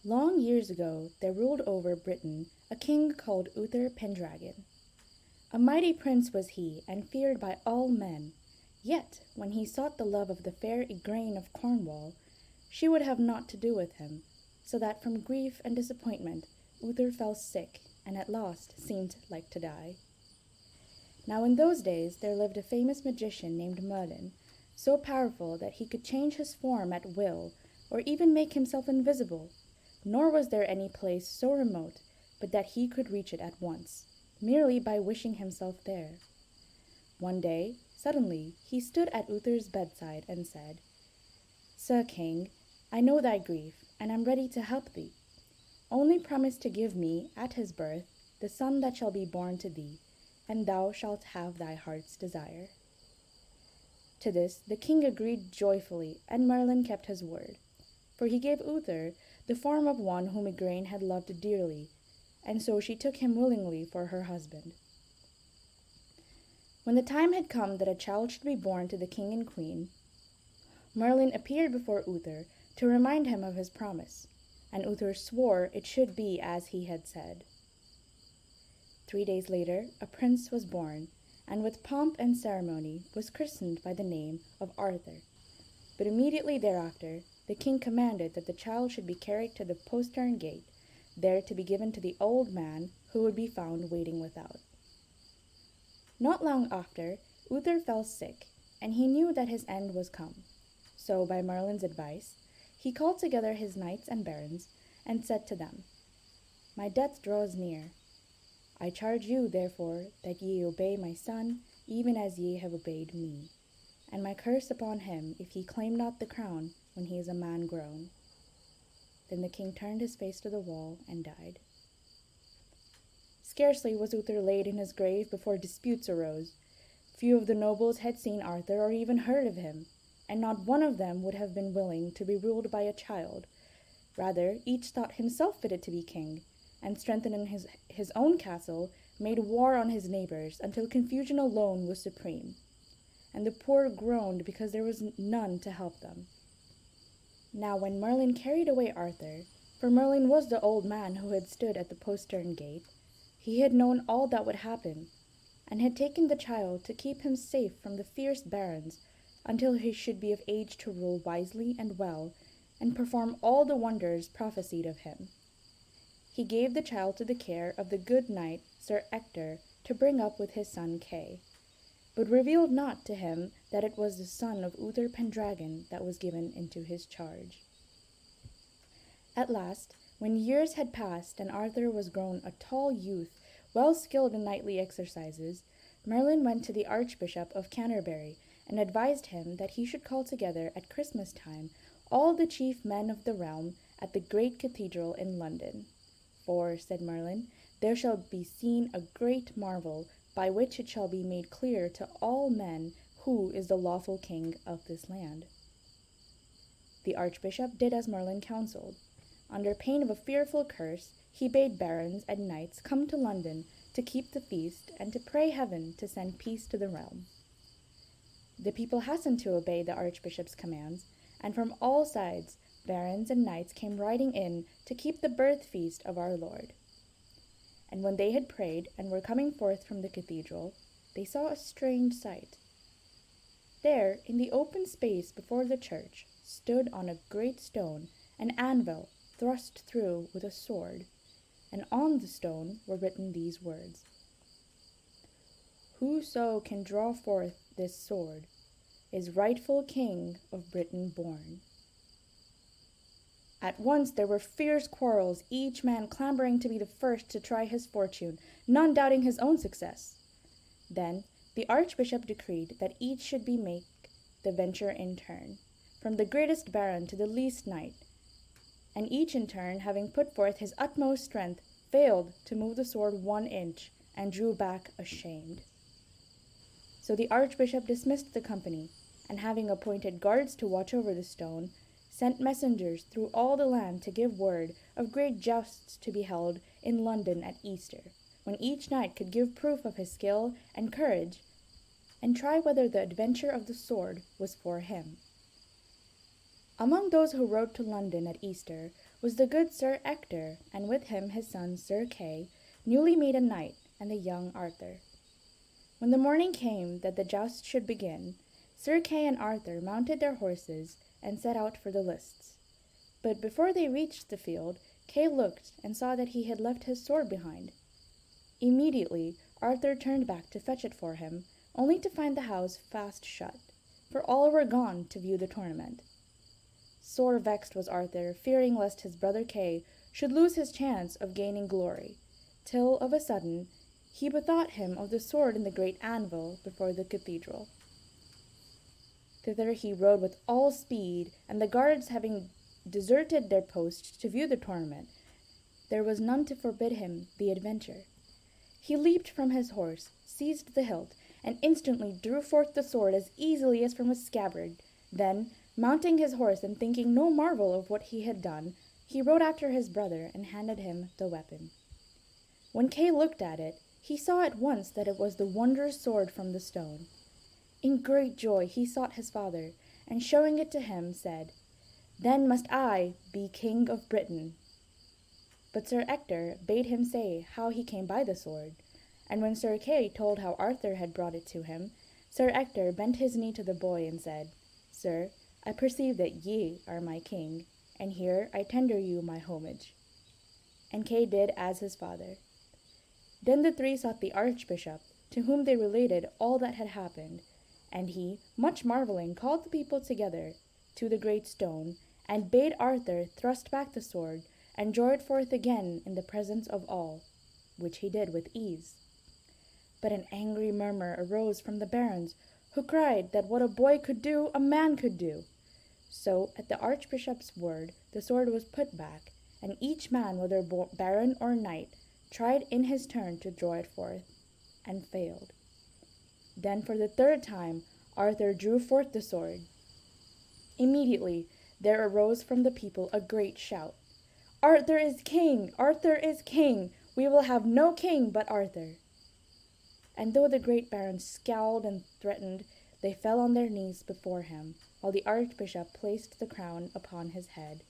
Long years ago there ruled over Britain a king called Uther Pendragon. A mighty prince was he, and feared by all men. Yet, when he sought the love of the fair Igraine of Cornwall, she would have naught to do with him, so that from grief and disappointment Uther fell sick, and at last seemed like to die. Now in those days there lived a famous magician named Merlin, so powerful that he could change his form at will, or even make himself invisible, nor was there any place so remote but that he could reach it at once, merely by wishing himself there. One day, suddenly, he stood at Uther's bedside and said, "Sir King, I know thy grief, and am ready to help thee. Only promise to give me, at his birth, the son that shall be born to thee, and thou shalt have thy heart's desire." To this the king agreed joyfully, and Merlin kept his word, for he gave Uther the form of one whom Igraine had loved dearly, and so she took him willingly for her husband. When the time had come that a child should be born to the king and queen, Merlin appeared before Uther to remind him of his promise, and Uther swore it should be as he had said. 3 days later, a prince was born, and with pomp and ceremony was christened by the name of Arthur. But immediately thereafter, the king commanded that the child should be carried to the postern gate, there to be given to the old man who would be found waiting without. Not long after, Uther fell sick, and he knew that his end was come. So, by Merlin's advice, he called together his knights and barons, and said to them, "My death draws near. I charge you, therefore, that ye obey my son, even as ye have obeyed me, and my curse upon him if he claim not the crown when he is a man grown." Then the king turned his face to the wall and died. Scarcely was Uther laid in his grave before disputes arose. Few of the nobles had seen Arthur or even heard of him, and not one of them would have been willing to be ruled by a child. Rather, each thought himself fitted to be king, and strengthening his own castle, made war on his neighbors until confusion alone was supreme, and the poor groaned because there was none to help them. Now when Merlin carried away Arthur, for Merlin was the old man who had stood at the postern gate, he had known all that would happen, and had taken the child to keep him safe from the fierce barons until he should be of age to rule wisely and well, and perform all the wonders prophesied of him. He gave the child to the care of the good knight Sir Ector to bring up with his son Kay, but revealed not to him that it was the son of Uther Pendragon that was given into his charge. At last, when years had passed and Arthur was grown a tall youth, well skilled in knightly exercises, Merlin went to the Archbishop of Canterbury and advised him that he should call together at Christmas time all the chief men of the realm at the great cathedral in London. "For," said Merlin, "there shall be seen a great marvel, by which it shall be made clear to all men who is the lawful king of this land." The Archbishop did as Merlin counselled. Under pain of a fearful curse, he bade barons and knights come to London to keep the feast and to pray heaven to send peace to the realm. The people hastened to obey the Archbishop's commands, and from all sides barons and knights came riding in to keep the birth feast of our Lord. And when they had prayed and were coming forth from the cathedral, they saw a strange sight. There, in the open space before the church, stood on a great stone an anvil thrust through with a sword, and on the stone were written these words: "Whoso can draw forth this sword is rightful king of Britain born." At once there were fierce quarrels, each man clamoring to be the first to try his fortune, none doubting his own success. Then the Archbishop decreed that each should make the venture in turn, from the greatest baron to the least knight, and each in turn, having put forth his utmost strength, failed to move the sword 1 inch, and drew back ashamed. So the Archbishop dismissed the company, and having appointed guards to watch over the stone, sent messengers through all the land to give word of great jousts to be held in London at Easter, when each knight could give proof of his skill and courage, and try whether the adventure of the sword was for him. Among those who rode to London at Easter was the good Sir Ector, and with him his son Sir Kay, newly made a knight, and the young Arthur. When the morning came that the joust should begin, Sir Kay and Arthur mounted their horses and set out for the lists. But before they reached the field, Kay looked and saw that he had left his sword behind. Immediately Arthur turned back to fetch it for him, only to find the house fast shut, for all were gone to view the tournament. Sore vexed was Arthur, fearing lest his brother Kay should lose his chance of gaining glory, till of a sudden he bethought him of the sword in the great anvil before the cathedral. Thither he rode with all speed, and the guards having deserted their post to view the tournament, there was none to forbid him the adventure. He leaped from his horse, seized the hilt, and instantly drew forth the sword as easily as from a scabbard. Then, mounting his horse and thinking no marvel of what he had done, he rode after his brother and handed him the weapon. When Kay looked at it, he saw at once that it was the wondrous sword from the stone. In great joy he sought his father, and showing it to him, said, "Then must I be King of Britain." But Sir Ector bade him say how he came by the sword, and when Sir Kay told how Arthur had brought it to him, Sir Ector bent his knee to the boy and said, "Sir, I perceive that ye are my king, and here I tender you my homage." And Kay did as his father. Then the three sought the archbishop, to whom they related all that had happened, and he, much marveling, called the people together to the great stone, and bade Arthur thrust back the sword, and draw it forth again in the presence of all, which he did with ease. But an angry murmur arose from the barons, who cried that what a boy could do, a man could do. So, at the archbishop's word, the sword was put back, and each man, whether baron or knight, tried in his turn to draw it forth, and failed. Then for the third time Arthur drew forth the sword. Immediately there arose from the people a great shout, "Arthur is king! Arthur is king! We will have no king but Arthur!" And though the great barons scowled and threatened, they fell on their knees before him, while the archbishop placed the crown upon his head,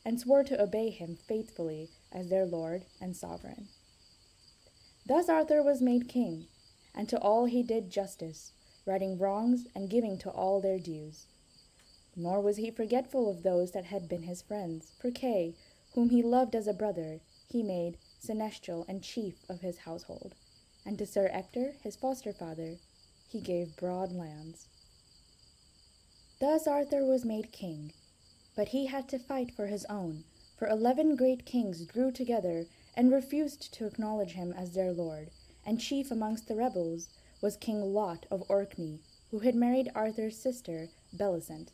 and swore to obey him faithfully as their lord and sovereign. Thus Arthur was made king, and to all he did justice, righting wrongs and giving to all their dues. Nor was he forgetful of those that had been his friends, for Kay, whom he loved as a brother, he made seneschal and chief of his household, and to Sir Ector, his foster father, he gave broad lands. Thus Arthur was made king, but he had to fight for his own, for 11 great kings drew together and refused to acknowledge him as their lord, and chief amongst the rebels was King Lot of Orkney, who had married Arthur's sister, Bellicent.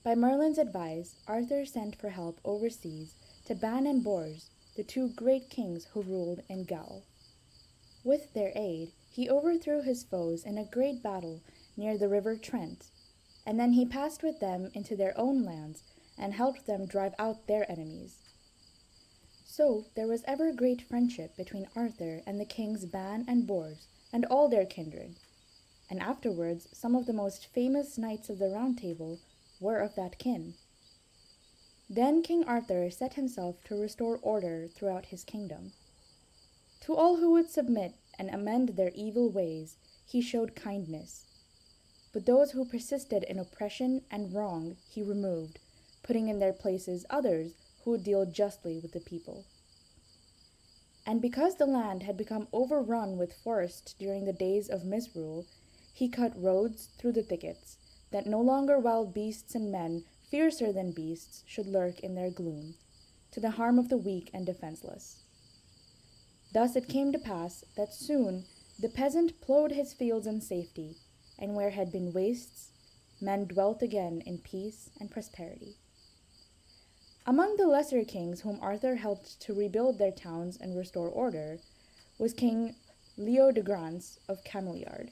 By Merlin's advice, Arthur sent for help overseas to Ban and Bors, the 2 great kings who ruled in Gaul. With their aid, he overthrew his foes in a great battle near the river Trent, and then he passed with them into their own lands and helped them drive out their enemies. So there was ever great friendship between Arthur and the kings Ban and Bors and all their kindred, and afterwards some of the most famous knights of the Round Table were of that kin. Then King Arthur set himself to restore order throughout his kingdom. To all who would submit and amend their evil ways, he showed kindness. But those who persisted in oppression and wrong he removed, putting in their places others who would deal justly with the people. And because the land had become overrun with forest during the days of misrule, he cut roads through the thickets, that no longer wild beasts and men, fiercer than beasts, should lurk in their gloom, to the harm of the weak and defenseless. Thus it came to pass that soon the peasant plowed his fields in safety, and where had been wastes, men dwelt again in peace and prosperity. Among the lesser kings whom Arthur helped to rebuild their towns and restore order was King Leodegrance of Cameliard.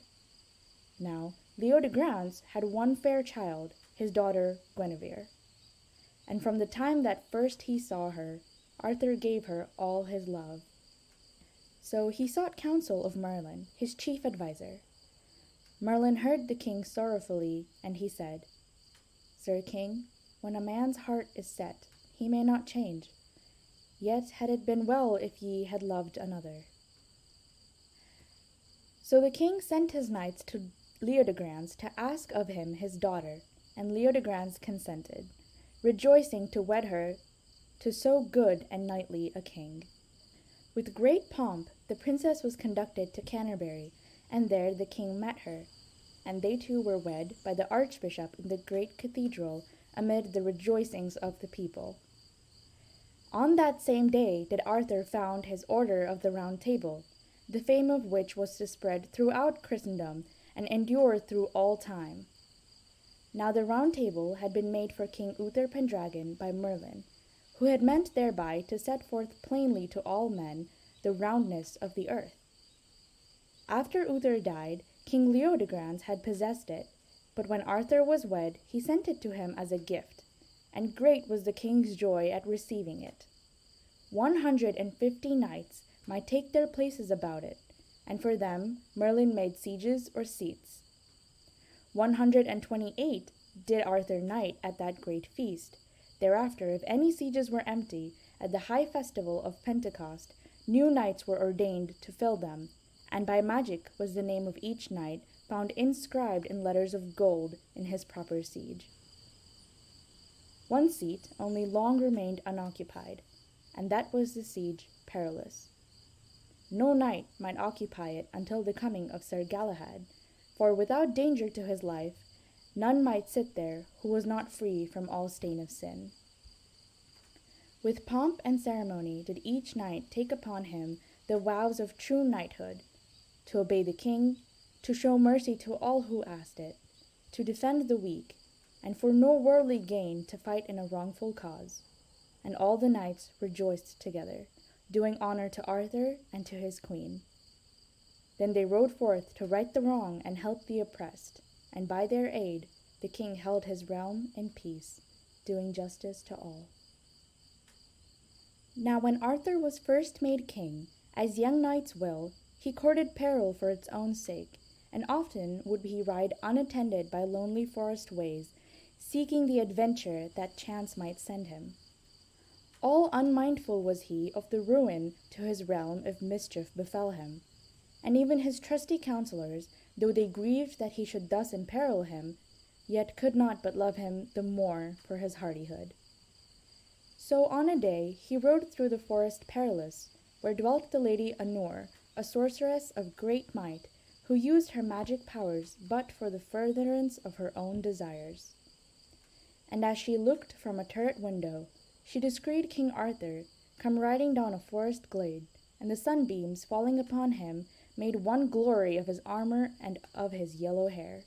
Now, Leodegrance had one fair child, his daughter Guinevere, and from the time that first he saw her, Arthur gave her all his love. So he sought counsel of Merlin, his chief adviser. Merlin heard the king sorrowfully, and he said, "Sir King, when a man's heart is set, he may not change. Yet had it been well if ye had loved another. So the king sent his knights to Leodegrance to ask of him his daughter, and Leodegrance consented, rejoicing to wed her to so good and knightly a king. With great pomp the princess was conducted to Canterbury, and there the king met her, and they two were wed by the archbishop in the great cathedral amid the rejoicings of the people. On that same day did Arthur found his Order of the Round Table, the fame of which was to spread throughout Christendom and endure through all time. Now the Round Table had been made for King Uther Pendragon by Merlin, who had meant thereby to set forth plainly to all men the roundness of the earth. After Uther died, King Leodegrance had possessed it, but when Arthur was wed, he sent it to him as a gift, and great was the king's joy at receiving it. 150 knights might take their places about it, and for them Merlin made sieges or seats. 128 did Arthur knight at that great feast. Thereafter, if any sieges were empty, at the high festival of Pentecost, new knights were ordained to fill them, and by magic was the name of each knight found inscribed in letters of gold in his proper siege. One seat only long remained unoccupied, and that was the siege Perilous. No knight might occupy it until the coming of Sir Galahad, for without danger to his life, none might sit there who was not free from all stain of sin. With pomp and ceremony did each knight take upon him the vows of true knighthood, to obey the king, to show mercy to all who asked it, to defend the weak, and for no worldly gain to fight in a wrongful cause. And all the knights rejoiced together, doing honor to Arthur and to his queen. Then they rode forth to right the wrong and help the oppressed, and by their aid the king held his realm in peace, doing justice to all. Now when Arthur was first made king, as young knights will, he courted peril for its own sake, and often would he ride unattended by lonely forest ways, seeking the adventure that chance might send him. All unmindful was he of the ruin to his realm if mischief befell him, and even his trusty counselors, though they grieved that he should thus imperil him, yet could not but love him the more for his hardihood. So on a day he rode through the forest Perilous, where dwelt the lady Anor, a sorceress of great might, who used her magic powers but for the furtherance of her own desires. And as she looked from a turret window, she descried King Arthur come riding down a forest glade, and the sunbeams falling upon him made one glory of his armor and of his yellow hair.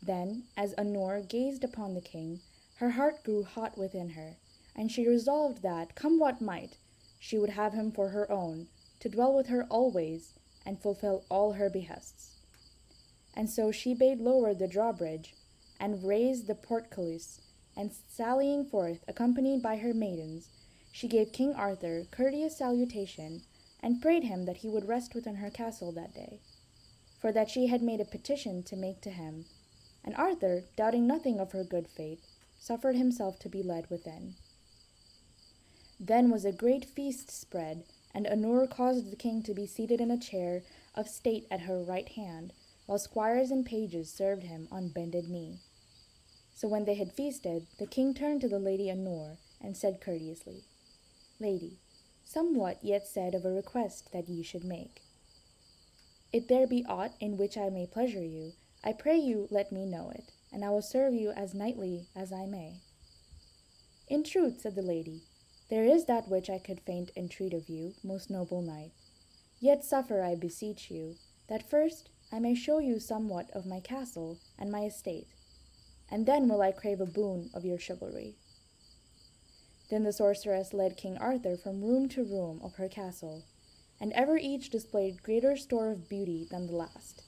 Then, as Anor gazed upon the king, her heart grew hot within her, and she resolved that, come what might, she would have him for her own, to dwell with her always, and fulfill all her behests. And so she bade lower the drawbridge, and raise the portcullis, and sallying forth, accompanied by her maidens, she gave King Arthur courteous salutation, and prayed him that he would rest within her castle that day, for that she had made a petition to make to him, and Arthur, doubting nothing of her good fate, suffered himself to be led within. Then was a great feast spread, and Anor caused the king to be seated in a chair of state at her right hand, while squires and pages served him on bended knee. So when they had feasted, the king turned to the lady Anor, and said courteously, Lady, somewhat yet said of a request that ye should make. If there be aught in which I may pleasure you, I pray you let me know it, and I will serve you as knightly as I may. In truth, said the lady, there is that which I could fain entreat of you, most noble knight. Yet suffer, I beseech you, that first I may show you somewhat of my castle and my estate, and then will I crave a boon of your chivalry. Then the sorceress led King Arthur from room to room of her castle, and ever each displayed greater store of beauty than the last.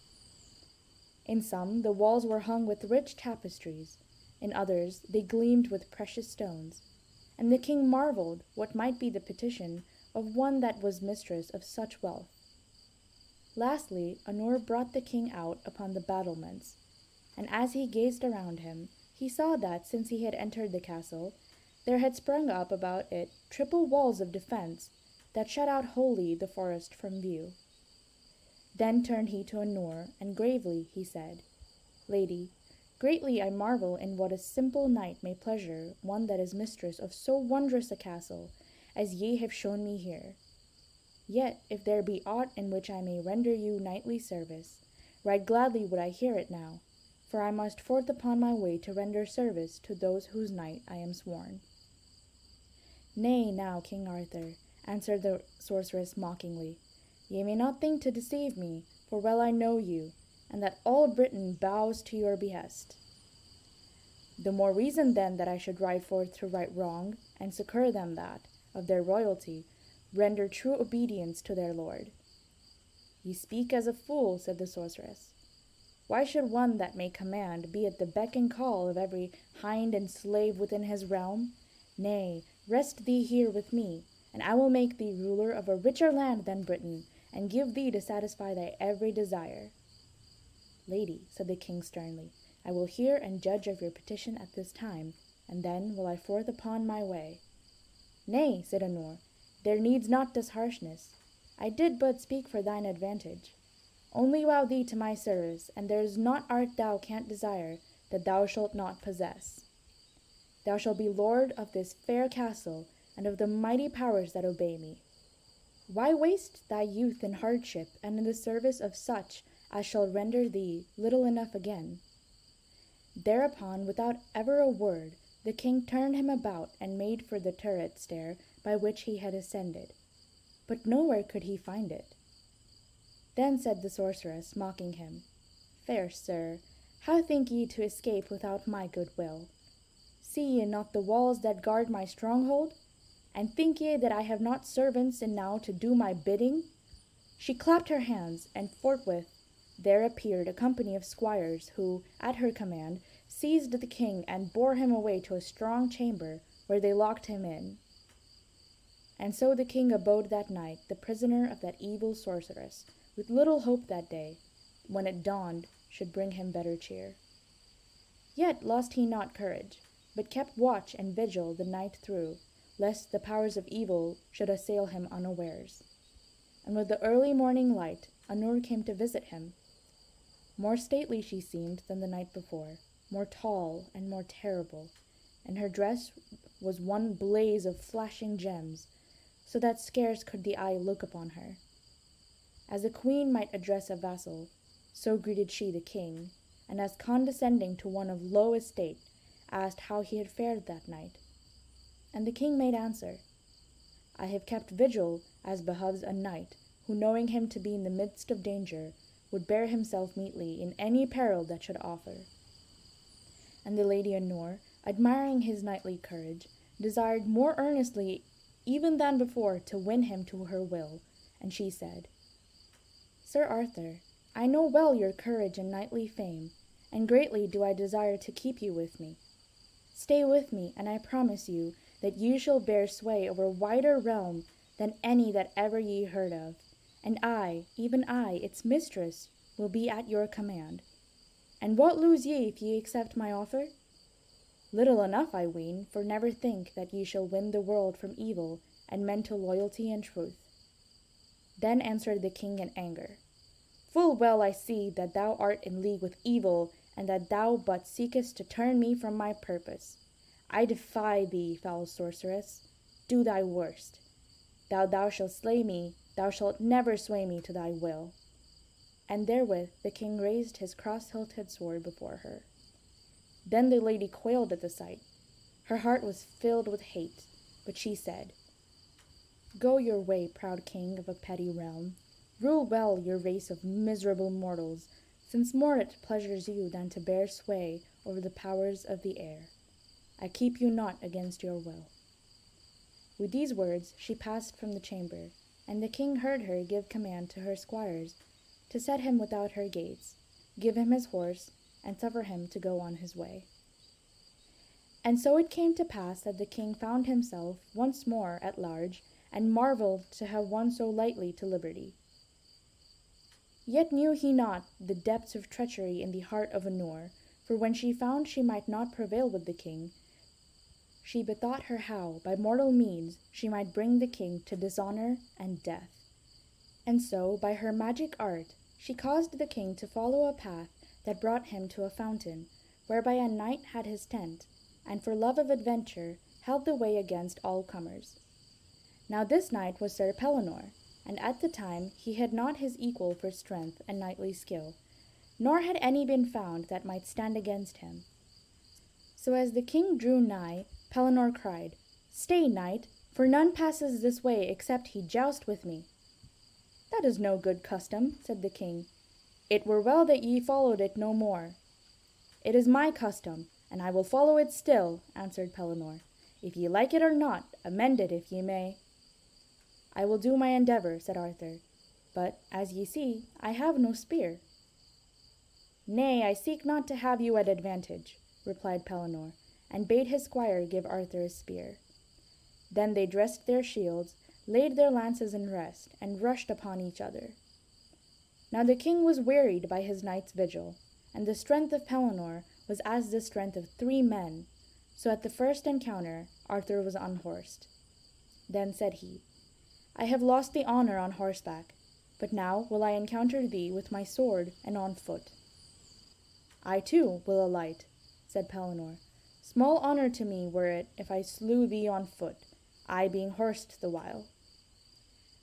In some the walls were hung with rich tapestries, in others they gleamed with precious stones, and the king marveled what might be the petition of one that was mistress of such wealth. Lastly, Anor brought the king out upon the battlements, and as he gazed around him, he saw that, since he had entered the castle, there had sprung up about it triple walls of defence that shut out wholly the forest from view. Then turned he to Anor, and gravely he said, Lady, greatly I marvel in what a simple knight may pleasure one that is mistress of so wondrous a castle as ye have shown me here. Yet, if there be aught in which I may render you knightly service, right gladly would I hear it now, for I must forth upon my way to render service to those whose knight I am sworn. Nay, now, King Arthur, answered the sorceress mockingly, ye may not think to deceive me, for well I know you, and that all Britain bows to your behest. The more reason then that I should ride forth to right wrong, and succour them that, of their royalty, render true obedience to their lord. Ye speak as a fool, said the sorceress. Why should one that may command be at the beck and call of every hind and slave within his realm? Nay, rest thee here with me, and I will make thee ruler of a richer land than Britain, and give thee to satisfy thy every desire. Lady, said the king sternly, I will hear and judge of your petition at this time, and then will I forth upon my way. Nay, said Anor, there needs not this harshness. I did but speak for thine advantage. Only vow thee to my service, and there is not art thou canst desire that thou shalt not possess. Thou shalt be lord of this fair castle, and of the mighty powers that obey me. Why waste thy youth in hardship, and in the service of such as shall render thee little enough again? Thereupon, without ever a word, the king turned him about and made for the turret stair by which he had ascended, but nowhere could he find it. Then said the sorceress, mocking him, Fair sir, how think ye to escape without my good will? See ye not the walls that guard my stronghold? And think ye that I have not servants enow to do my bidding? She clapped her hands, and forthwith there appeared a company of squires, who, at her command, seized the king and bore him away to a strong chamber, where they locked him in. And so the king abode that night, the prisoner of that evil sorceress, with little hope that day, when it dawned, should bring him better cheer. Yet lost he not courage, but kept watch and vigil the night through, lest the powers of evil should assail him unawares. And with the early morning light, Anor came to visit him. More stately she seemed than the night before, more tall and more terrible, and her dress was one blaze of flashing gems, so that scarce could the eye look upon her. As a queen might address a vassal, so greeted she the king, and as condescending to one of low estate, asked how he had fared that night. And the king made answer, I have kept vigil as behoves a knight, who knowing him to be in the midst of danger, would bear himself meetly in any peril that should offer. And the lady Anor, admiring his knightly courage, desired more earnestly even than before to win him to her will, and she said, Sir Arthur, I know well your courage and knightly fame, and greatly do I desire to keep you with me. Stay with me, and I promise you that you shall bear sway over a wider realm than any that ever ye heard of, and I, even I, its mistress, will be at your command. And what lose ye if ye accept my offer? Little enough, I ween, for never think that ye shall win the world from evil, and men to loyalty and truth. Then answered the king in anger, Full well I see that thou art in league with evil, and that thou but seekest to turn me from my purpose. I defy thee, foul sorceress. Do thy worst. Thou shalt slay me, thou shalt never sway me to thy will. And therewith the king raised his cross-hilted sword before her. Then the lady quailed at the sight. Her heart was filled with hate, but she said, Go your way, proud king of a petty realm. Rule well your race of miserable mortals, since more it pleasures you than to bear sway over the powers of the air. I keep you not against your will. With these words she passed from the chamber, and the king heard her give command to her squires to set him without her gates, give him his horse, and suffer him to go on his way. And so it came to pass that the king found himself once more at large, and marveled to have won so lightly to liberty. Yet knew he not the depths of treachery in the heart of Anor, for when she found she might not prevail with the king, she bethought her how, by mortal means, she might bring the king to dishonor and death. And so, by her magic art, she caused the king to follow a path that brought him to a fountain, whereby a knight had his tent, and for love of adventure held the way against all comers. Now this knight was Sir Pelinor, and at the time he had not his equal for strength and knightly skill, nor had any been found that might stand against him. So as the king drew nigh, Pelinor cried, "Stay, knight, for none passes this way except he joust with me." "That is no good custom," said the king. "It were well that ye followed it no more." "It is my custom, and I will follow it still," answered Pelinor. "If ye like it or not, amend it if ye may." "I will do my endeavour," said Arthur, "but, as ye see, I have no spear." "Nay, I seek not to have you at advantage," replied Pelinor, and bade his squire give Arthur a spear. Then they dressed their shields, laid their lances in rest, and rushed upon each other. Now the king was wearied by his night's vigil, and the strength of Pelinor was as the strength of 3 men, so at the first encounter Arthur was unhorsed. Then said he, "I have lost the honor on horseback, but now will I encounter thee with my sword and on foot." "I too will alight," said Pelinor. "Small honor to me were it if I slew thee on foot, I being horsed the while."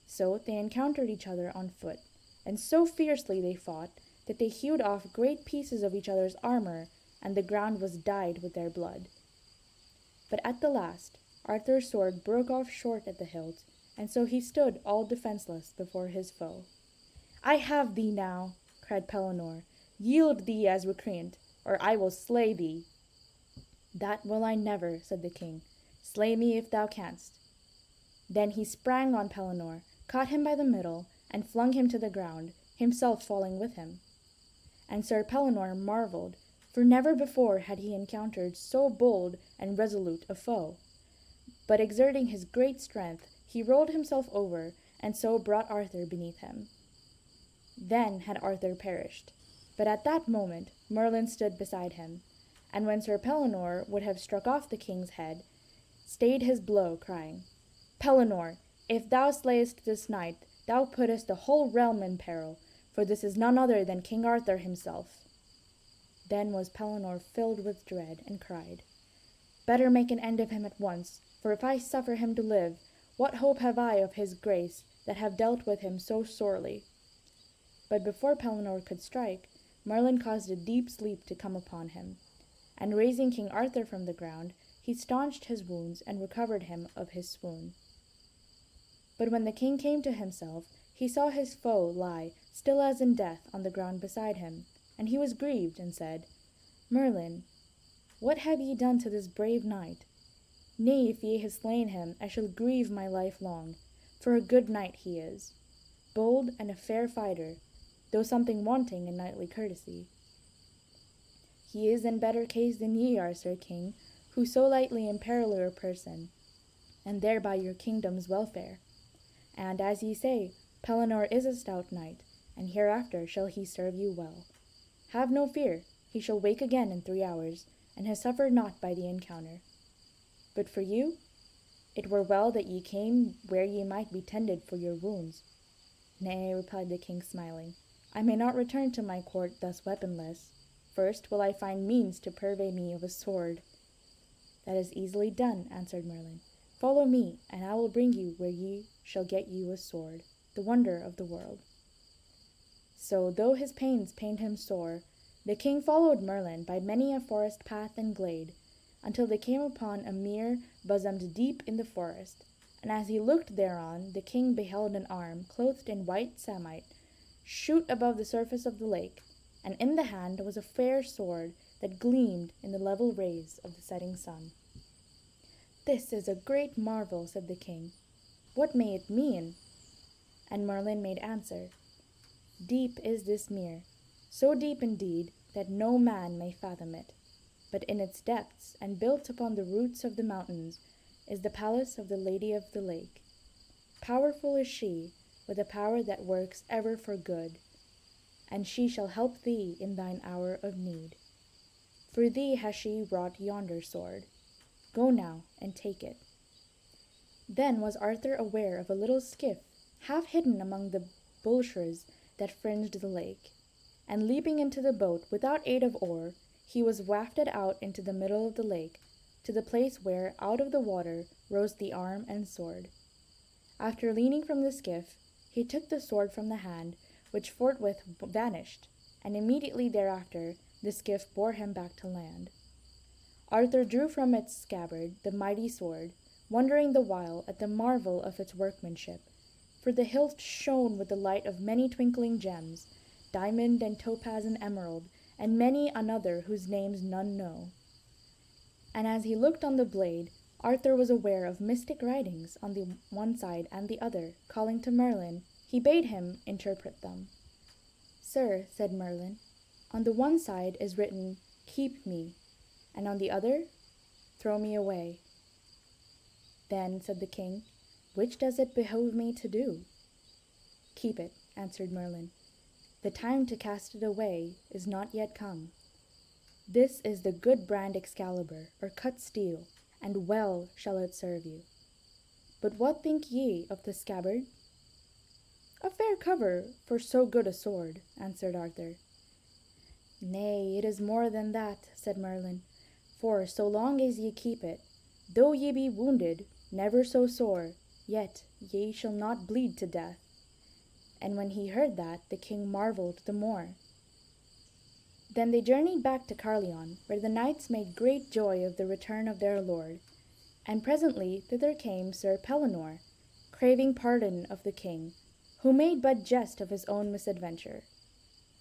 So they encountered each other on foot, and so fiercely they fought that they hewed off great pieces of each other's armor, and the ground was dyed with their blood. But at the last Arthur's sword broke off short at the hilt, and so he stood all defenseless before his foe. "I have thee now," cried Pelinor. "Yield thee as recreant, or I will slay thee." "That will I never," said the king. "Slay me if thou canst." Then he sprang on Pelinor, caught him by the middle, and flung him to the ground, himself falling with him. And Sir Pelinor marvelled, for never before had he encountered so bold and resolute a foe. But exerting his great strength, he rolled himself over, and so brought Arthur beneath him. Then had Arthur perished, but at that moment Merlin stood beside him, and when Sir Pelinor would have struck off the king's head, stayed his blow, crying, "Pelinor, if thou slayest this knight, thou puttest the whole realm in peril, for this is none other than King Arthur himself." Then was Pelinor filled with dread, and cried, "Better make an end of him at once, for if I suffer him to live, what hope have I of his grace that have dealt with him so sorely?" But before Pelinor could strike, Merlin caused a deep sleep to come upon him, and raising King Arthur from the ground, he staunched his wounds and recovered him of his swoon. But when the king came to himself, he saw his foe lie, still as in death, on the ground beside him, and he was grieved, and said, "Merlin, what have ye done to this brave knight? Nay, if ye have slain him, I shall grieve my life long, for a good knight he is, bold and a fair fighter, though something wanting in knightly courtesy. He is in better case than ye are, Sir King, who so lightly imperil your person, and thereby your kingdom's welfare. And, as ye say, Pelinor is a stout knight, and hereafter shall he serve you well. Have no fear, he shall wake again in 3 hours, and has suffered naught by the encounter. But for you, it were well that ye came where ye might be tended for your wounds." "Nay," replied the king, smiling, "I may not return to my court thus weaponless. First will I find means to purvey me of a sword." "That is easily done," answered Merlin. "Follow me, and I will bring you where ye shall get you a sword, the wonder of the world." So, though his pains pained him sore, the king followed Merlin by many a forest path and glade, until they came upon a mere bosomed deep in the forest, and as he looked thereon, the king beheld an arm, clothed in white samite, shoot above the surface of the lake, and in the hand was a fair sword that gleamed in the level rays of the setting sun. "This is a great marvel," said the king. "What may it mean?" And Merlin made answer, "Deep is this mere, so deep indeed that no man may fathom it. But in its depths, and built upon the roots of the mountains, is the palace of the Lady of the Lake. Powerful is she, with a power that works ever for good, and she shall help thee in thine hour of need. For thee has she wrought yonder sword." Go now, and take it." Then was Arthur aware of a little skiff, half hidden among the bulrushes that fringed the lake, and leaping into the boat without aid of oar, he was wafted out into the middle of the lake, to the place where, out of the water, rose the arm and sword. After leaning from the skiff, he took the sword from the hand, which forthwith vanished, and immediately thereafter the skiff bore him back to land. Arthur drew from its scabbard the mighty sword, wondering the while at the marvel of its workmanship, for the hilt shone with the light of many twinkling gems, diamond and topaz and emerald, and many another whose names none know. And as he looked on the blade, Arthur was aware of mystic writings on the one side and the other, calling to Merlin. He bade him interpret them. "Sir," said Merlin, "on the one side is written, 'Keep me,' and on the other, 'Throw me away.'" "Then," said the king, "which does it behove me to do?" "Keep it," answered Merlin. "The time to cast it away is not yet come. This is the good brand Excalibur, or cut steel, and well shall it serve you. But what think ye of the scabbard?" "A fair cover for so good a sword," answered Arthur. "Nay, it is more than that," said Merlin, "for so long as ye keep it, though ye be wounded, never so sore, yet ye shall not bleed to death." And when he heard that, the king marvelled the more. Then they journeyed back to Carleon, where the knights made great joy of the return of their lord. And presently thither came Sir Pelinor, craving pardon of the king, who made but jest of his own misadventure.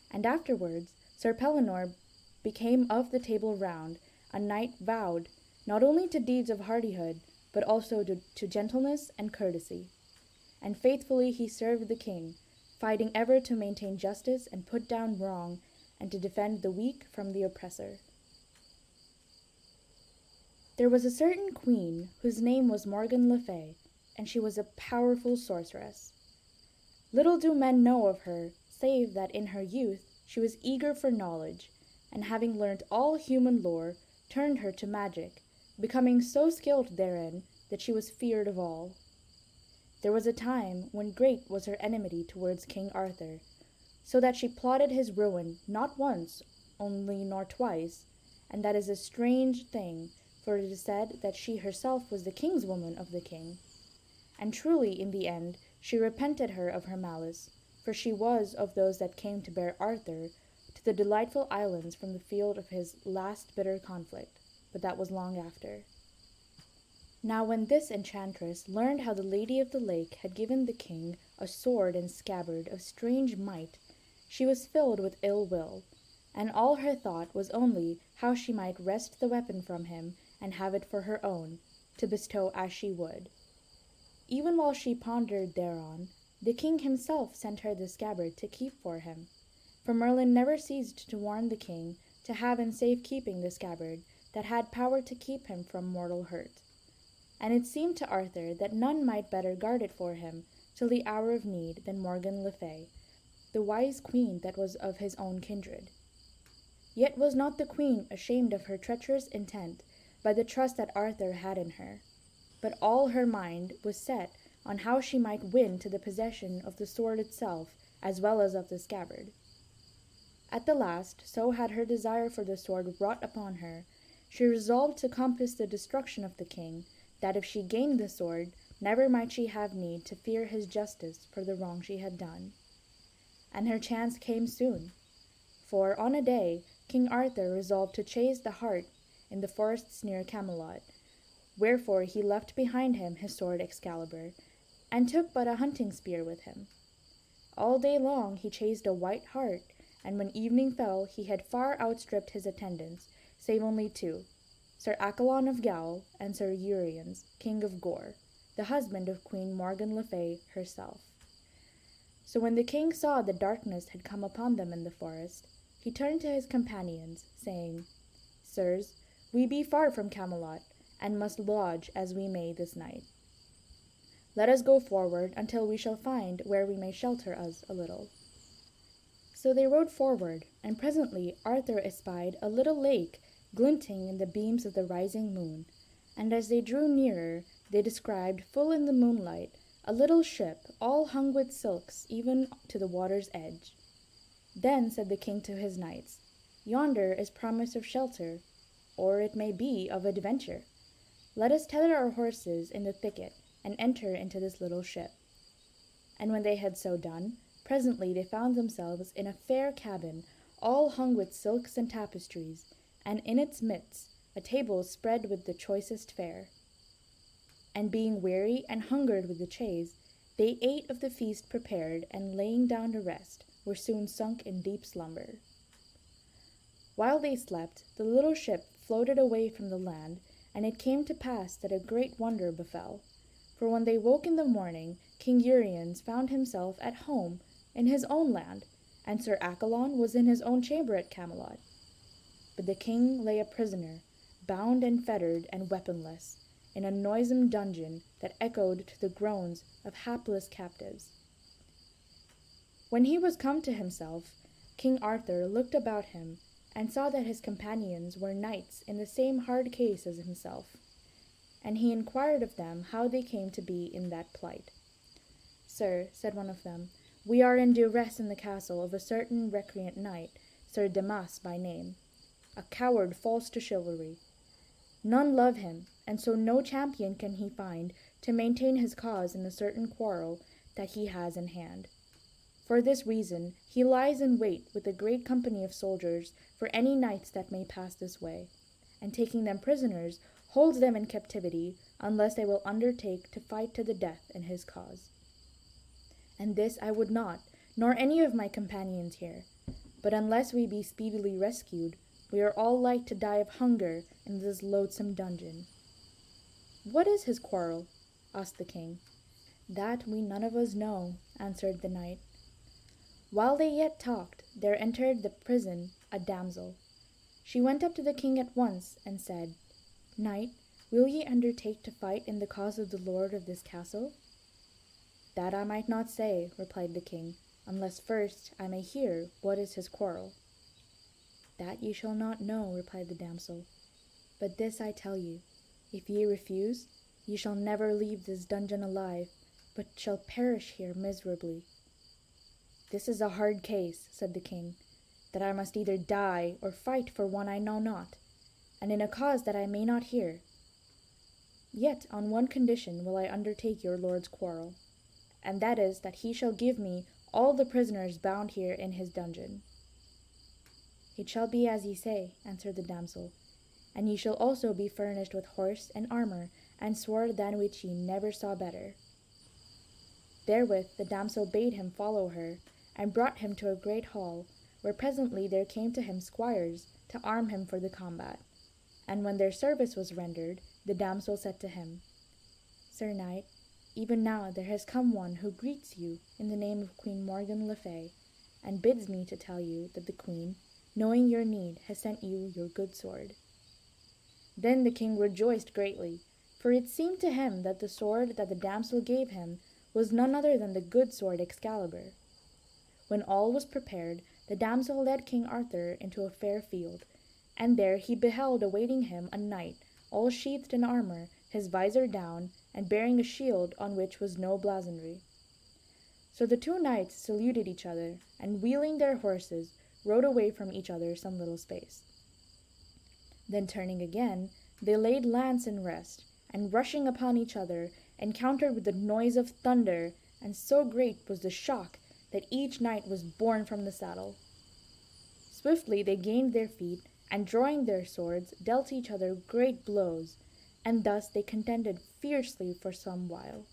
And afterwards Sir Pelinor became of the Table Round a knight vowed, not only to deeds of hardihood, but also to gentleness and courtesy. And faithfully he served the king, fighting ever to maintain justice and put down wrong, and to defend the weak from the oppressor. There was a certain queen whose name was Morgan le Fay, and she was a powerful sorceress. Little do men know of her, save that in her youth she was eager for knowledge, and having learnt all human lore, turned her to magic, becoming so skilled therein that she was feared of all. There was a time when great was her enmity towards King Arthur, so that she plotted his ruin not once only nor twice, and that is a strange thing, for it is said that she herself was the kinswoman of the king. And truly in the end she repented her of her malice, for she was of those that came to bear Arthur to the delightful islands from the field of his last bitter conflict, but that was long after. Now when this enchantress learned how the Lady of the Lake had given the king a sword and scabbard of strange might, she was filled with ill will, and all her thought was only how she might wrest the weapon from him and have it for her own, to bestow as she would. Even while she pondered thereon, the king himself sent her the scabbard to keep for him, for Merlin never ceased to warn the king to have in safe keeping the scabbard that had power to keep him from mortal hurt. And it seemed to Arthur that none might better guard it for him till the hour of need than Morgan le Fay, the wise queen that was of his own kindred. Yet was not the queen ashamed of her treacherous intent by the trust that Arthur had in her, but all her mind was set on how she might win to the possession of the sword itself as well as of the scabbard. At the last, so had her desire for the sword wrought upon her, she resolved to compass the destruction of the king, that if she gained the sword, never might she have need to fear his justice for the wrong she had done. And her chance came soon, for on a day King Arthur resolved to chase the hart in the forests near Camelot, wherefore he left behind him his sword Excalibur, and took but a hunting spear with him. All day long he chased a white hart, and when evening fell he had far outstripped his attendants, save only two, Sir Accolon of Gaul and Sir Uriens, King of Gore, the husband of Queen Morgan le Fay herself. So when the king saw the darkness had come upon them in the forest, he turned to his companions, saying, "Sirs, we be far from Camelot, and must lodge as we may this night. Let us go forward until we shall find where we may shelter us a little." So they rode forward, and presently Arthur espied a little lake glinting in the beams of the rising moon, and as they drew nearer, they descried, full in the moonlight, a little ship, all hung with silks, even to the water's edge. Then said the king to his knights, "Yonder is promise of shelter, or it may be of adventure. Let us tether our horses in the thicket, and enter into this little ship." And when they had so done, presently they found themselves in a fair cabin, all hung with silks and tapestries, and in its midst a table spread with the choicest fare. And being weary and hungered with the chase, they ate of the feast prepared, and laying down to rest, were soon sunk in deep slumber. While they slept, the little ship floated away from the land, and it came to pass that a great wonder befell. For when they woke in the morning, King Uriens found himself at home in his own land, and Sir Accolon was in his own chamber at Camelot. But the king lay a prisoner, bound and fettered and weaponless, in a noisome dungeon that echoed to the groans of hapless captives. When he was come to himself, King Arthur looked about him, and saw that his companions were knights in the same hard case as himself, and he inquired of them how they came to be in that plight. "Sir," said one of them, "we are in duress in the castle of a certain recreant knight, Sir Damas by name, a coward false to chivalry. None love him, and so no champion can he find to maintain his cause in a certain quarrel that he has in hand. For this reason he lies in wait with a great company of soldiers for any knights that may pass this way, and taking them prisoners, holds them in captivity, unless they will undertake to fight to the death in his cause. And this I would not, nor any of my companions here, but unless we be speedily rescued, we are all like to die of hunger in this loathsome dungeon." "What is his quarrel?" asked the king. "That we none of us know," answered the knight. While they yet talked, there entered the prison a damsel. She went up to the king at once, and said, "Knight, will ye undertake to fight in the cause of the lord of this castle?" "That I might not say," replied the king, "unless first I may hear what is his quarrel." "That ye shall not know," replied the damsel. "But this I tell you, if ye refuse, ye shall never leave this dungeon alive, but shall perish here miserably." "This is a hard case," said the king, "that I must either die or fight for one I know not, and in a cause that I may not hear. Yet on one condition will I undertake your lord's quarrel, and that is that he shall give me all the prisoners bound here in his dungeon." "It shall be as ye say," answered the damsel, "and ye shall also be furnished with horse and armor and sword than which ye never saw better." Therewith the damsel bade him follow her, and brought him to a great hall, where presently there came to him squires to arm him for the combat. And when their service was rendered, the damsel said to him, "Sir knight, even now there has come one who greets you in the name of Queen Morgan le Fay, and bids me to tell you that the queen, knowing your need, has sent you your good sword." Then the king rejoiced greatly, for it seemed to him that the sword that the damsel gave him was none other than the good sword Excalibur. When all was prepared, the damsel led King Arthur into a fair field, and there he beheld awaiting him a knight, all sheathed in armor, his visor down, and bearing a shield on which was no blazonry. So the two knights saluted each other, and wheeling their horses, rode away from each other some little space. Then turning again, they laid lance in rest, and rushing upon each other, encountered with the noise of thunder, and so great was the shock that each knight was borne from the saddle. Swiftly they gained their feet, and drawing their swords, dealt each other great blows, and thus they contended fiercely for some while.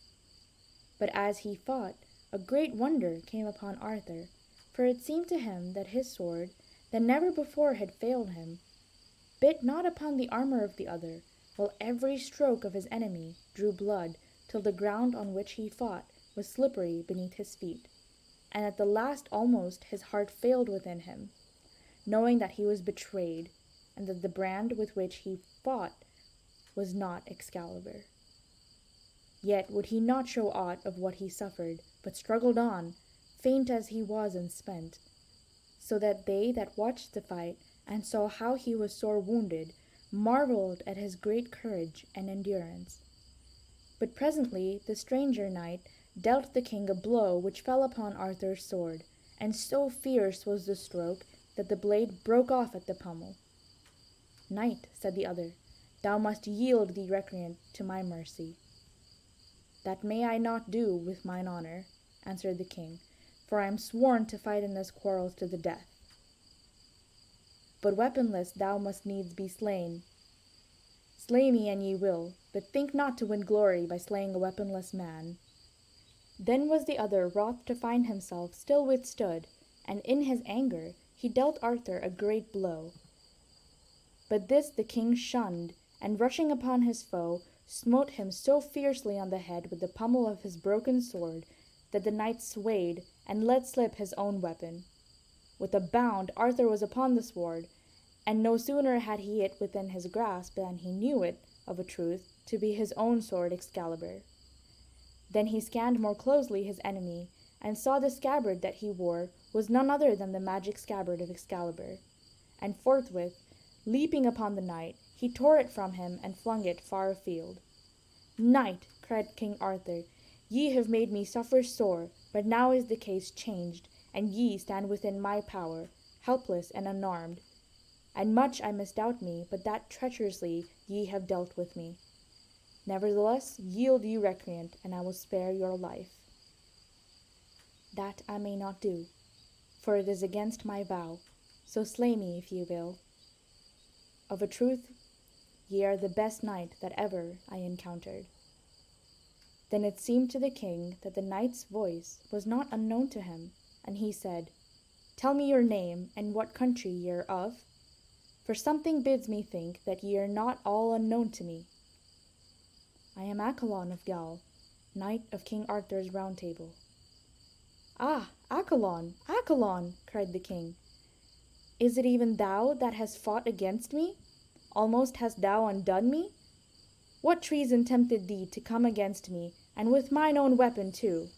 But as he fought, a great wonder came upon Arthur, for it seemed to him that his sword, that never before had failed him, bit not upon the armor of the other, while every stroke of his enemy drew blood, till the ground on which he fought was slippery beneath his feet, and at the last almost his heart failed within him, knowing that he was betrayed, and that the brand with which he fought was not Excalibur. Yet would he not show aught of what he suffered, but struggled on, faint as he was and spent, so that they that watched the fight and saw how he was sore wounded marveled at his great courage and endurance. But presently the stranger knight dealt the king a blow which fell upon Arthur's sword, and so fierce was the stroke that the blade broke off at the pommel. "Knight," said the other, "thou must yield thee recreant to my mercy." "That may I not do with mine honour," answered the king, "for I am sworn to fight in this quarrel to the death. But weaponless thou must needs be slain. Slay me an ye will, but think not to win glory by slaying a weaponless man." Then was the other wroth to find himself still withstood, and in his anger he dealt Arthur a great blow. But this the king shunned, and rushing upon his foe, smote him so fiercely on the head with the pommel of his broken sword that the knight swayed and let slip his own weapon. With a bound Arthur was upon the sword, and no sooner had he it within his grasp than he knew it, of a truth, to be his own sword Excalibur. Then he scanned more closely his enemy, and saw the scabbard that he wore was none other than the magic scabbard of Excalibur, and forthwith, leaping upon the knight, he tore it from him and flung it far afield. "Knight," cried King Arthur, "ye have made me suffer sore, but now is the case changed, and ye stand within my power, helpless and unarmed. And much I misdoubt me, but that treacherously ye have dealt with me. Nevertheless, yield you recreant, and I will spare your life." "That I may not do, for it is against my vow, so slay me if ye will. Of a truth, ye are the best knight that ever I encountered." Then it seemed to the king that the knight's voice was not unknown to him, and he said, "Tell me your name, and what country ye are of, for something bids me think that ye are not all unknown to me." "I am Accolon of Gaul, knight of King Arthur's Round Table." "Ah, Accolon, Accolon!" cried the king. "Is it even thou that hast fought against me? Almost hast thou undone me? What treason tempted thee to come against me, and with mine own weapon too?"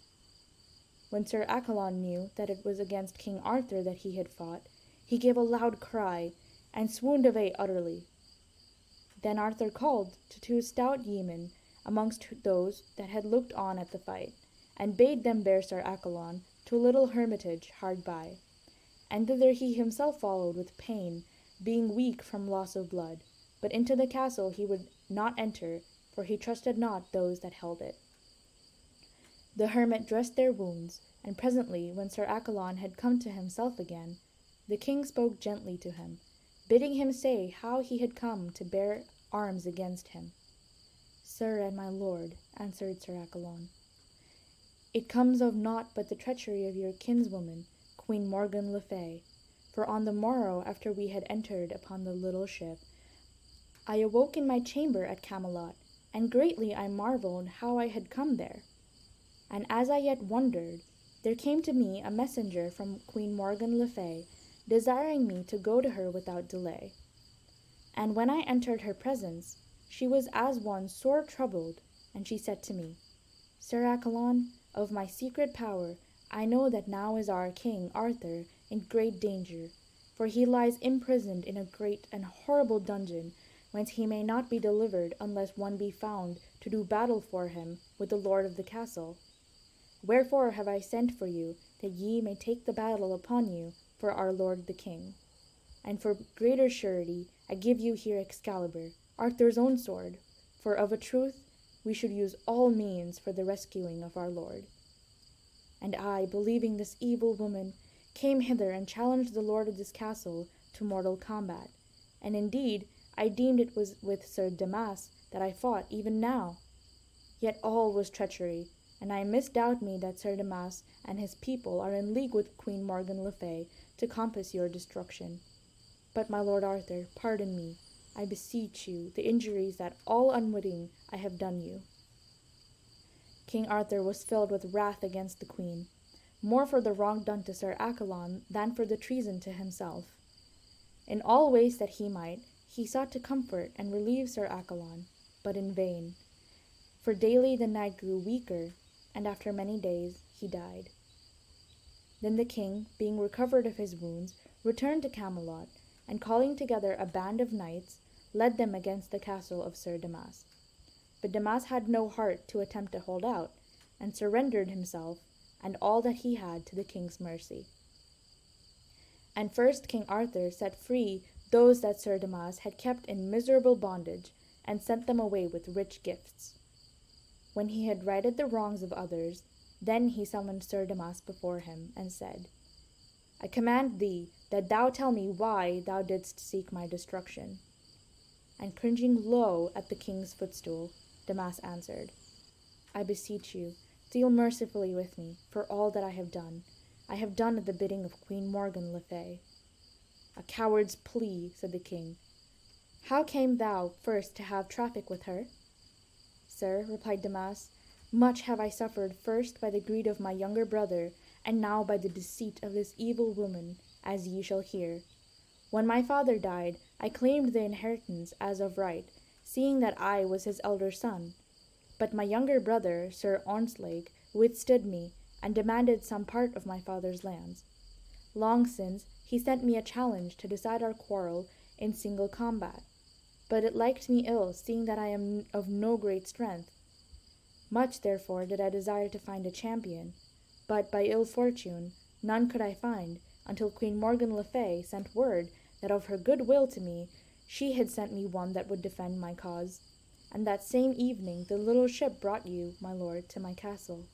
When Sir Accolon knew that it was against King Arthur that he had fought, he gave a loud cry, and swooned away utterly. Then Arthur called to two stout yeomen amongst those that had looked on at the fight, and bade them bear Sir Accolon to a little hermitage hard by, and thither he himself followed with pain, being weak from loss of blood, but into the castle he would not enter, for he trusted not those that held it. The hermit dressed their wounds, and presently, when Sir Accolon had come to himself again, the king spoke gently to him, bidding him say how he had come to bear arms against him. "Sir and my lord," answered Sir Accolon, "it comes of naught but the treachery of your kinswoman, Queen Morgan le Fay. For on the morrow after we had entered upon the little ship, I awoke in my chamber at Camelot, and greatly I marveled how I had come there. And as I yet wondered, there came to me a messenger from Queen Morgan le Fay, desiring me to go to her without delay. And when I entered her presence, she was as one sore troubled, and she said to me, 'Sir Accolon, of my secret power, I know that now is our king Arthur in great danger, for he lies imprisoned in a great and horrible dungeon, whence he may not be delivered unless one be found to do battle for him with the lord of the castle. Wherefore have I sent for you, that ye may take the battle upon you for our lord the king. And for greater surety I give you here Excalibur, Arthur's own sword, for of a truth we should use all means for the rescuing of our lord. And I, believing this evil woman, came hither and challenged the lord of this castle to mortal combat, and indeed I deemed it was with Sir Damas that I fought even now. Yet all was treachery, and I misdoubt me that Sir Damas and his people are in league with Queen Morgan le Fay to compass your destruction. But, my lord Arthur, pardon me, I beseech you, the injuries that all unwitting I have done you." King Arthur was filled with wrath against the queen, more for the wrong done to Sir Accolon than for the treason to himself. In all ways that he might, he sought to comfort and relieve Sir Accolon, but in vain, for daily the knight grew weaker, and after many days he died. Then the king, being recovered of his wounds, returned to Camelot, and calling together a band of knights, led them against the castle of Sir Damas. But Damas had no heart to attempt to hold out, and surrendered himself and all that he had to the king's mercy. And first King Arthur set free those that Sir Damas had kept in miserable bondage, and sent them away with rich gifts. When he had righted the wrongs of others, then he summoned Sir Damas before him, and said, I command thee that thou tell me why thou didst seek my destruction. And cringing low at the king's footstool, Damas answered, I beseech you, deal mercifully with me for all that I have done. I have done at the bidding of Queen Morgan le Fay. A coward's plea, said the king. How came thou first to have traffic with her? Sir, replied Damas, much have I suffered first by the greed of my younger brother, and now by the deceit of this evil woman, as ye shall hear. When my father died, I claimed the inheritance as of right, seeing that I was his elder son. But my younger brother, Sir Onslake, withstood me, and demanded some part of my father's lands. Long since, he sent me a challenge to decide our quarrel in single combat. But it liked me ill, seeing that I am of no great strength. Much, therefore, did I desire to find a champion, but by ill fortune none could I find, until Queen Morgan le Fay sent word that of her good will to me she had sent me one that would defend my cause, and that same evening the little ship brought you, my lord, to my castle.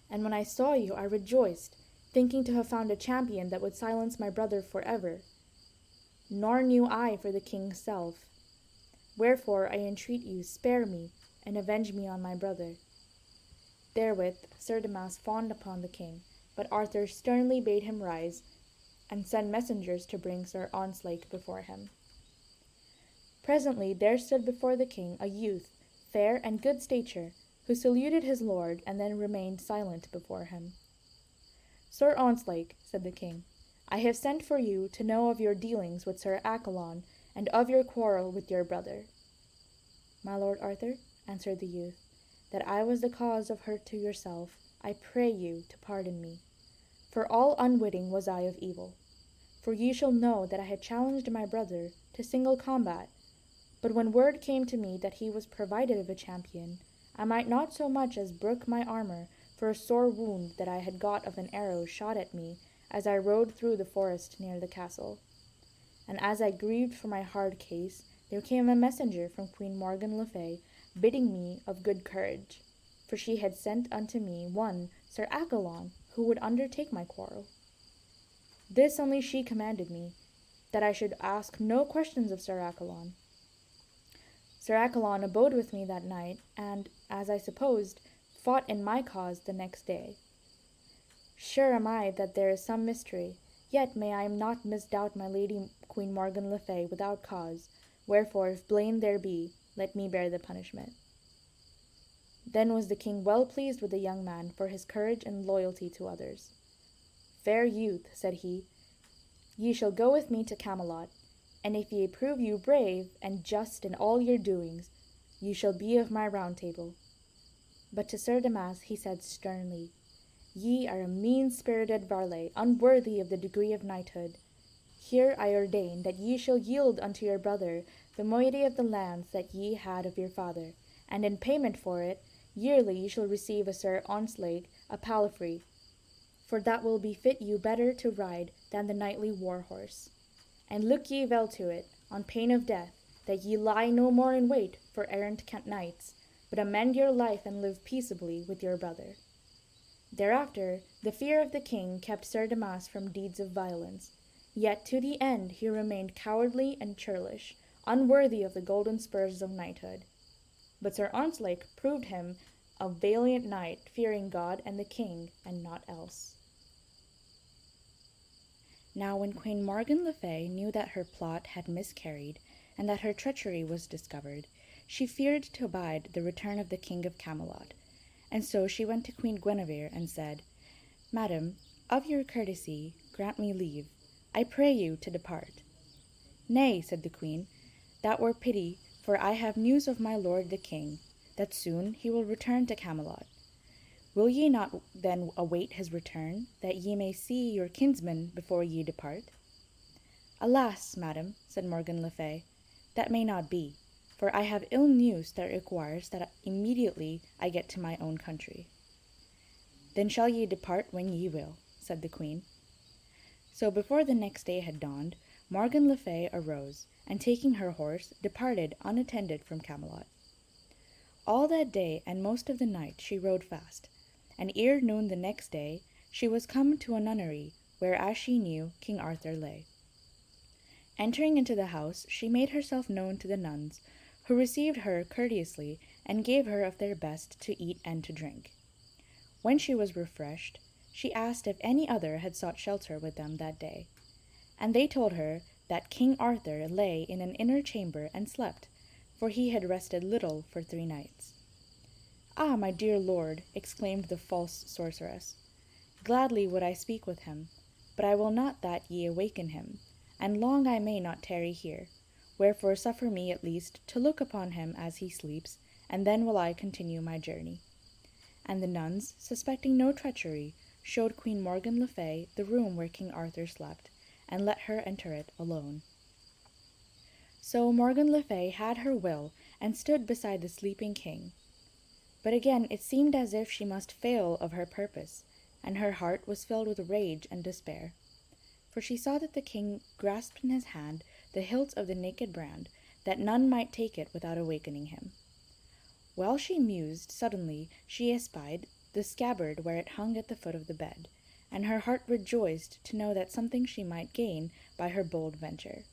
And when I saw you, I rejoiced, thinking to have found a champion that would silence my brother forever. Nor knew I for the king's self. Wherefore I entreat you, spare me, and avenge me on my brother. Therewith Sir Damas fawned upon the king, but Arthur sternly bade him rise, and send messengers to bring Sir Onslake before him. Presently there stood before the king a youth, fair and good stature, who saluted his lord, and then remained silent before him. Sir Onslake, said the king, I have sent for you to know of your dealings with Sir Accolon, and of your quarrel with your brother. My lord Arthur, answered the youth, that I was the cause of hurt to yourself, I pray you to pardon me. For all unwitting was I of evil. For ye shall know that I had challenged my brother to single combat, but when word came to me that he was provided of a champion, I might not so much as brook my armor for a sore wound that I had got of an arrow shot at me as I rode through the forest near the castle. And as I grieved for my hard case, there came a messenger from Queen Morgan le Fay, bidding me of good courage, for she had sent unto me one Sir Accolon, who would undertake my quarrel. This only she commanded me, that I should ask no questions of Sir Accolon. Sir Accolon abode with me that night, and, as I supposed, fought in my cause the next day. Sure am I that there is some mystery, yet may I not misdoubt my lady Queen Morgan le Fay without cause, wherefore if blame there be, let me bear the punishment. Then was the king well pleased with the young man for his courage and loyalty to others. Fair youth, said he, ye shall go with me to Camelot, and if ye prove you brave and just in all your doings, ye shall be of my round table. But to Sir Damas he said sternly, Ye are a mean-spirited varlet, unworthy of the degree of knighthood. Here I ordain that ye shall yield unto your brother the moiety of the lands that ye had of your father, and in payment for it, yearly ye shall receive of Sir Onslake a palfrey, for that will befit you better to ride than the knightly war-horse. And look ye well to it, on pain of death, that ye lie no more in wait for errant knights, but amend your life and live peaceably with your brother. Thereafter, the fear of the king kept Sir Damas from deeds of violence, yet to the end he remained cowardly and churlish, unworthy of the golden spurs of knighthood. But Sir Onslake proved him a valiant knight, fearing God and the king, and naught else. Now when Queen Morgan le Fay knew that her plot had miscarried, and that her treachery was discovered, she feared to abide the return of the king of Camelot, and so she went to Queen Guinevere and said, Madam, of your courtesy, grant me leave, I pray you to depart. Nay, said the queen, that were pity, for I have news of my lord the king, that soon he will return to Camelot. Will ye not then await his return, that ye may see your kinsman before ye depart? Alas, madam, said Morgan le Fay, That may not be, for I have ill news that requires that immediately I get to my own country." "Then shall ye depart when ye will," said the queen. So before the next day had dawned, Morgan le Fay arose, and taking her horse, departed unattended from Camelot. All that day and most of the night she rode fast, and ere noon the next day she was come to a nunnery, where, as she knew, King Arthur lay. Entering into the house, she made herself known to the nuns, who received her courteously and gave her of their best to eat and to drink. When she was refreshed, she asked if any other had sought shelter with them that day, and they told her that King Arthur lay in an inner chamber and slept, for he had rested little for 3 nights. "Ah, my dear lord," exclaimed the false sorceress, "gladly would I speak with him, but I will not that ye awaken him, and long I may not tarry here, wherefore suffer me at least to look upon him as he sleeps, and then will I continue my journey." And the nuns, suspecting no treachery, showed Queen Morgan le Fay the room where King Arthur slept, and let her enter it alone. So Morgan le Fay had her will, and stood beside the sleeping king. But again it seemed as if she must fail of her purpose, and her heart was filled with rage and despair. For she saw that the king grasped in his hand the hilt of the naked brand, that none might take it without awakening him. While she mused, suddenly she espied the scabbard where it hung at the foot of the bed, and her heart rejoiced to know that something she might gain by her bold venture.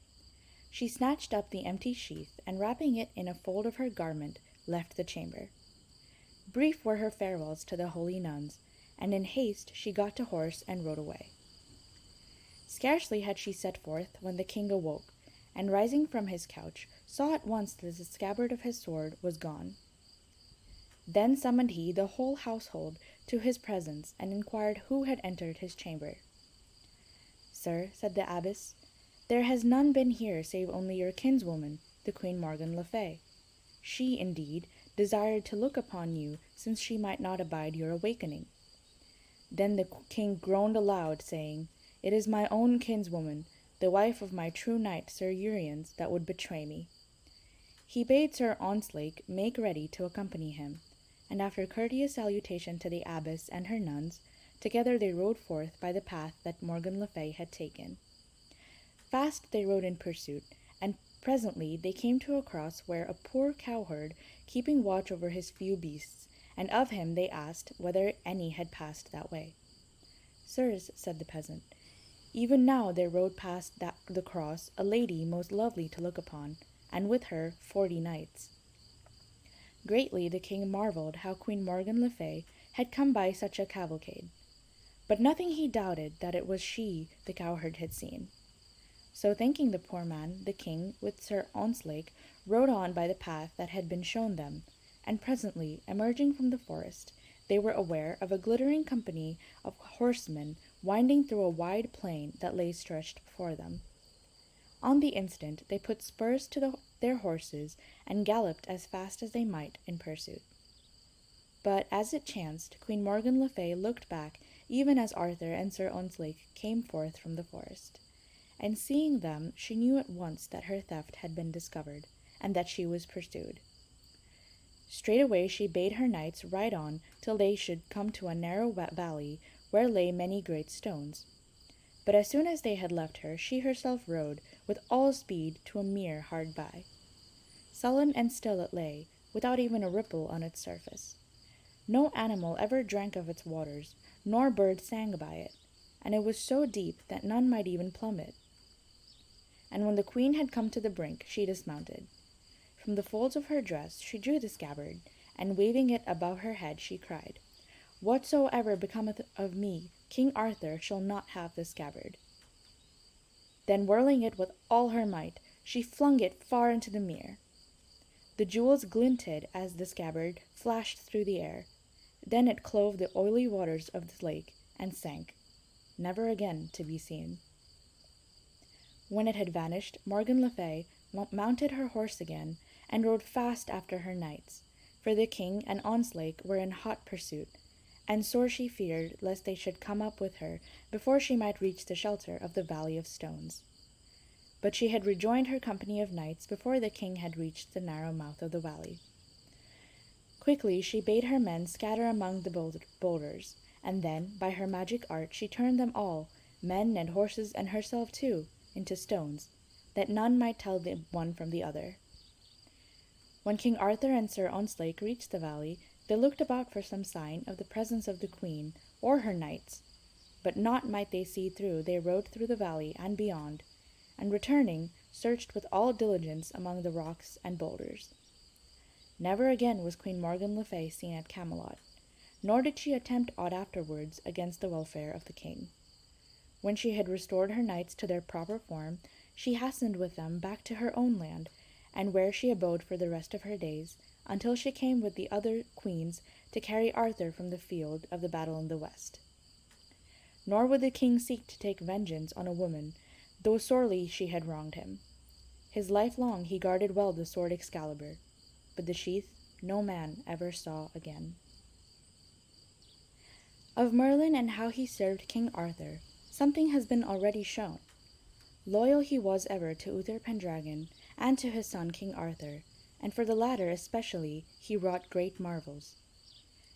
She snatched up the empty sheath, and wrapping it in a fold of her garment, left the chamber. Brief were her farewells to the holy nuns, and in haste she got to horse and rode away. Scarcely had she set forth when the king awoke, and rising from his couch, saw at once that the scabbard of his sword was gone. Then summoned he the whole household to his presence, and inquired who had entered his chamber. "Sir," said the abbess, "there has none been here save only your kinswoman, the Queen Morgan le Fay. She, indeed, desired to look upon you, since she might not abide your awakening." Then the king groaned aloud, saying, "It is my own kinswoman, the wife of my true knight Sir Uriens, that would betray me." He bade Sir Ontzlake make ready to accompany him, and after courteous salutation to the abbess and her nuns, together they rode forth by the path that Morgan le Fay had taken. Fast they rode in pursuit, and presently they came to a cross where a poor cowherd keeping watch over his few beasts, and of him they asked whether any had passed that way. "Sirs," said the peasant, "even now there rode past the cross a lady most lovely to look upon, and with her 40 knights." Greatly the king marveled how Queen Morgan le Fay had come by such a cavalcade, but nothing he doubted that it was she the cowherd had seen. So thanking the poor man, the king, with Sir Ontzlake, rode on by the path that had been shown them, and presently, emerging from the forest, they were aware of a glittering company of horsemen winding through a wide plain that lay stretched before them. On the instant they put spurs to their horses and galloped as fast as they might in pursuit. But as it chanced, Queen Morgan le Fay looked back even as Arthur and Sir Ontzlake came forth from the forest, and seeing them she knew at once that her theft had been discovered, and that she was pursued. Straightway she bade her knights ride on till they should come to a narrow valley where lay many great stones. But as soon as they had left her, she herself rode with all speed to a mere hard by. Sullen and still it lay, without even a ripple on its surface. No animal ever drank of its waters, nor bird sang by it, and it was so deep that none might even plumb it. And when the queen had come to the brink, she dismounted. From the folds of her dress she drew the scabbard, and waving it above her head, she cried, "Whatsoever becometh of me, King Arthur shall not have the scabbard." Then whirling it with all her might, she flung it far into the mere. The jewels glinted as the scabbard flashed through the air. Then it clove the oily waters of the lake and sank, never again to be seen. When it had vanished, Morgan le Fay mounted her horse again and rode fast after her knights, for the king and Ontzlake were in hot pursuit, and sore she feared lest they should come up with her before she might reach the shelter of the Valley of Stones. but she had rejoined her company of knights before the king had reached the narrow mouth of the valley. Quickly she bade her men scatter among the boulders, and then, by her magic art, she turned them all, men and horses and herself too, into stones, that none might tell the one from the other. When King Arthur and Sir Ontzlake reached the valley, they looked about for some sign of the presence of the queen or her knights, but naught might they see through. They rode through the valley and beyond, and returning, searched with all diligence among the rocks and boulders. Never again was Queen Morgan le Fay seen at Camelot, nor did she attempt aught afterwards against the welfare of the king. When she had restored her knights to their proper form, she hastened with them back to her own land, and where she abode for the rest of her days, until she came with the other queens to carry Arthur from the field of the battle in the west. Nor would the king seek to take vengeance on a woman, though sorely she had wronged him. His life long he guarded well the sword Excalibur, but the sheath no man ever saw again. Of Merlin and how he served King Arthur, something has been already shown. Loyal he was ever to Uther Pendragon and to his son King Arthur, and for the latter especially he wrought great marvels.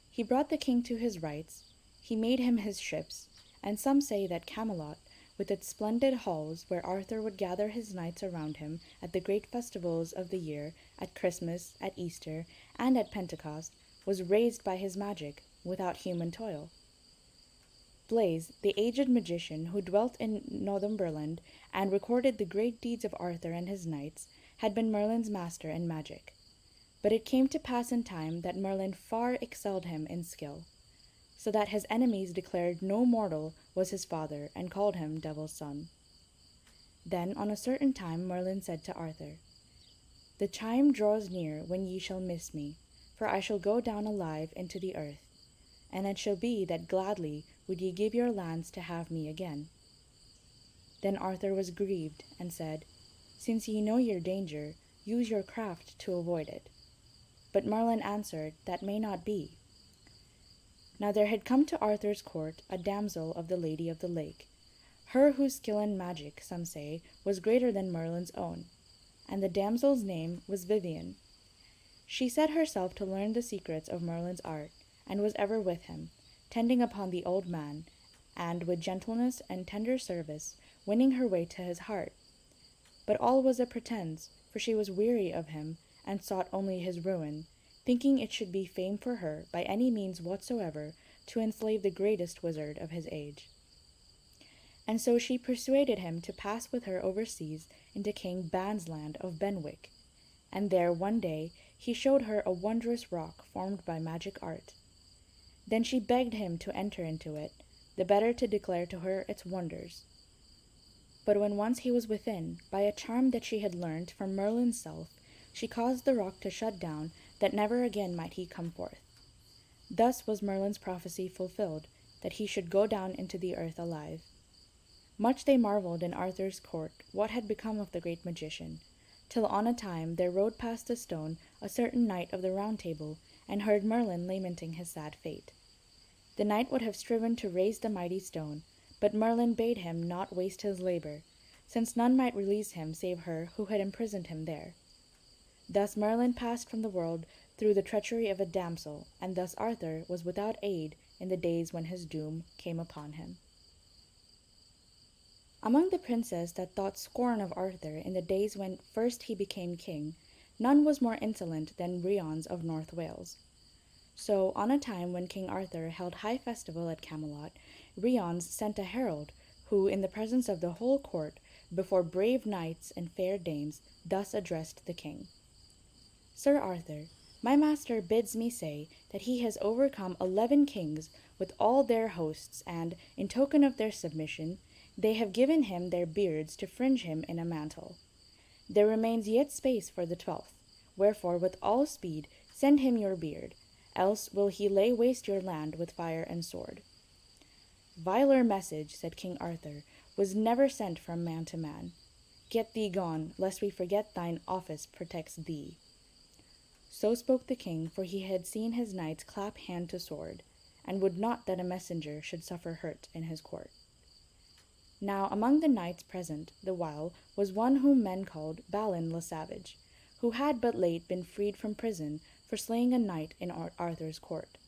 He brought the king to his rights, he made him his ships, and some say that Camelot, with its splendid halls where Arthur would gather his knights around him at the great festivals of the year, at Christmas, at Easter, and at Pentecost, was raised by his magic, without human toil. Blaise, the aged magician who dwelt in Northumberland and recorded the great deeds of Arthur and his knights, had been Merlin's master in magic. But it came to pass in time that Merlin far excelled him in skill, so that his enemies declared no mortal was his father, and called him Devil's son. Then on a certain time Merlin said to Arthur, "The time draws near when ye shall miss me, for I shall go down alive into the earth, and it shall be that gladly would ye give your lands to have me again." Then Arthur was grieved, and said, "Since ye know your danger, use your craft to avoid it." But Merlin answered, "That may not be." Now there had come to Arthur's court a damsel of the Lady of the Lake, her whose skill in magic, some say, was greater than Merlin's own, and the damsel's name was Vivian. She set herself to learn the secrets of Merlin's art, and was ever with him, tending upon the old man, and with gentleness and tender service winning her way to his heart. But all was a pretence, for she was weary of him, and sought only his ruin, thinking it should be fame for her, by any means whatsoever, to enslave the greatest wizard of his age. And so she persuaded him to pass with her overseas into King Ban's land of Benwick, and there one day he showed her a wondrous rock formed by magic art. Then she begged him to enter into it, the better to declare to her its wonders. But when once he was within, by a charm that she had learned from Merlin's self, she caused the rock to shut down, that never again might he come forth. Thus was Merlin's prophecy fulfilled, that he should go down into the earth alive. Much they marveled in Arthur's court what had become of the great magician, till on a time there rode past the stone a certain knight of the Round Table, and heard Merlin lamenting his sad fate. The knight would have striven to raise the mighty stone, but Merlin bade him not waste his labor, since none might release him save her who had imprisoned him there. Thus Merlin passed from the world through the treachery of a damsel, and thus Arthur was without aid in the days when his doom came upon him. Among the princes that thought scorn of Arthur in the days when first he became king, none was more insolent than Rions of North Wales. So, on a time when King Arthur held high festival at Camelot, Rions sent a herald, who, in the presence of the whole court, before brave knights and fair dames, thus addressed the king. "Sir Arthur, my master bids me say that he has overcome 11 kings with all their hosts, and, in token of their submission, they have given him their beards to fringe him in a mantle. There remains yet space for the 12th, wherefore with all speed send him your beard, else will he lay waste your land with fire and sword." "Viler message," said King Arthur, "was never sent from man to man. Get thee gone, lest we forget thine office protects thee." So spoke the king, for he had seen his knights clap hand to sword, and would not that a messenger should suffer hurt in his court. Now among the knights present the while was one whom men called Balin le Savage, who had but late been freed from prison for slaying a knight in Arthur's court.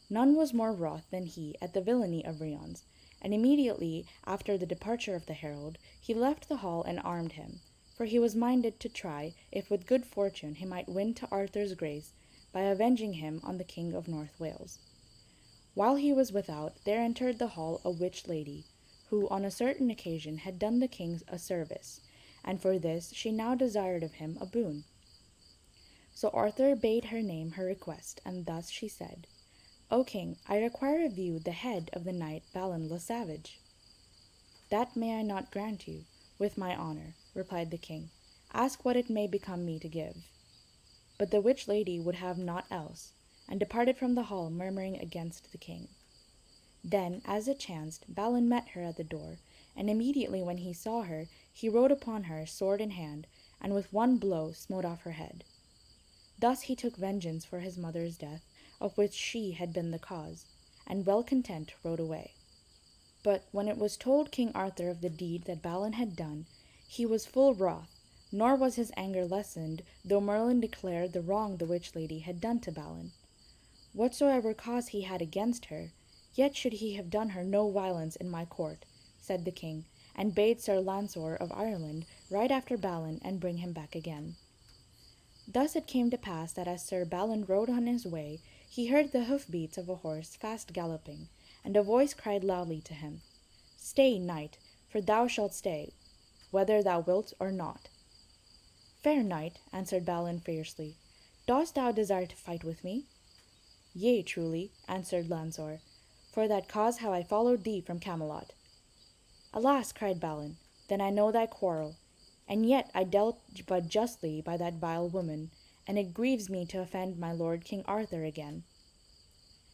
None was more wroth than he at the villainy of Rions, and immediately after the departure of the herald, he left the hall and armed him, for he was minded to try if with good fortune he might win to Arthur's grace by avenging him on the King of North Wales. While he was without, there entered the hall a witch lady, who on a certain occasion had done the king a service, and for this she now desired of him a boon. So Arthur bade her name her request, and thus she said, "O king, I require of you the head of the knight Balin le Savage." "That may I not grant you, with my honor," replied the king. "Ask what it may become me to give." But the witch lady would have naught else, and departed from the hall murmuring against the king. Then, as it chanced, Balin met her at the door, and immediately when he saw her, he rode upon her, sword in hand, and with one blow smote off her head. Thus he took vengeance for his mother's death, of which she had been the cause, and well content rode away. But when it was told King Arthur of the deed that Balin had done, he was full wroth, nor was his anger lessened, though Merlin declared the wrong the witch lady had done to Balin. Whatsoever cause he had against her, yet should he have done her no violence in my court, said the king, and bade Sir Lansor of Ireland ride after Balin and bring him back again. Thus it came to pass that as Sir Balin rode on his way, he heard the hoof-beats of a horse fast galloping, and a voice cried loudly to him, "Stay, knight, for thou shalt stay, whether thou wilt or not." "Fair knight," answered Balin fiercely, "dost thou desire to fight with me?" "Yea, truly," answered Lansor, "for that cause have I followed thee from Camelot." "Alas," cried Balin, "then I know thy quarrel, and yet I dealt but justly by that vile woman, and it grieves me to offend my lord King Arthur again."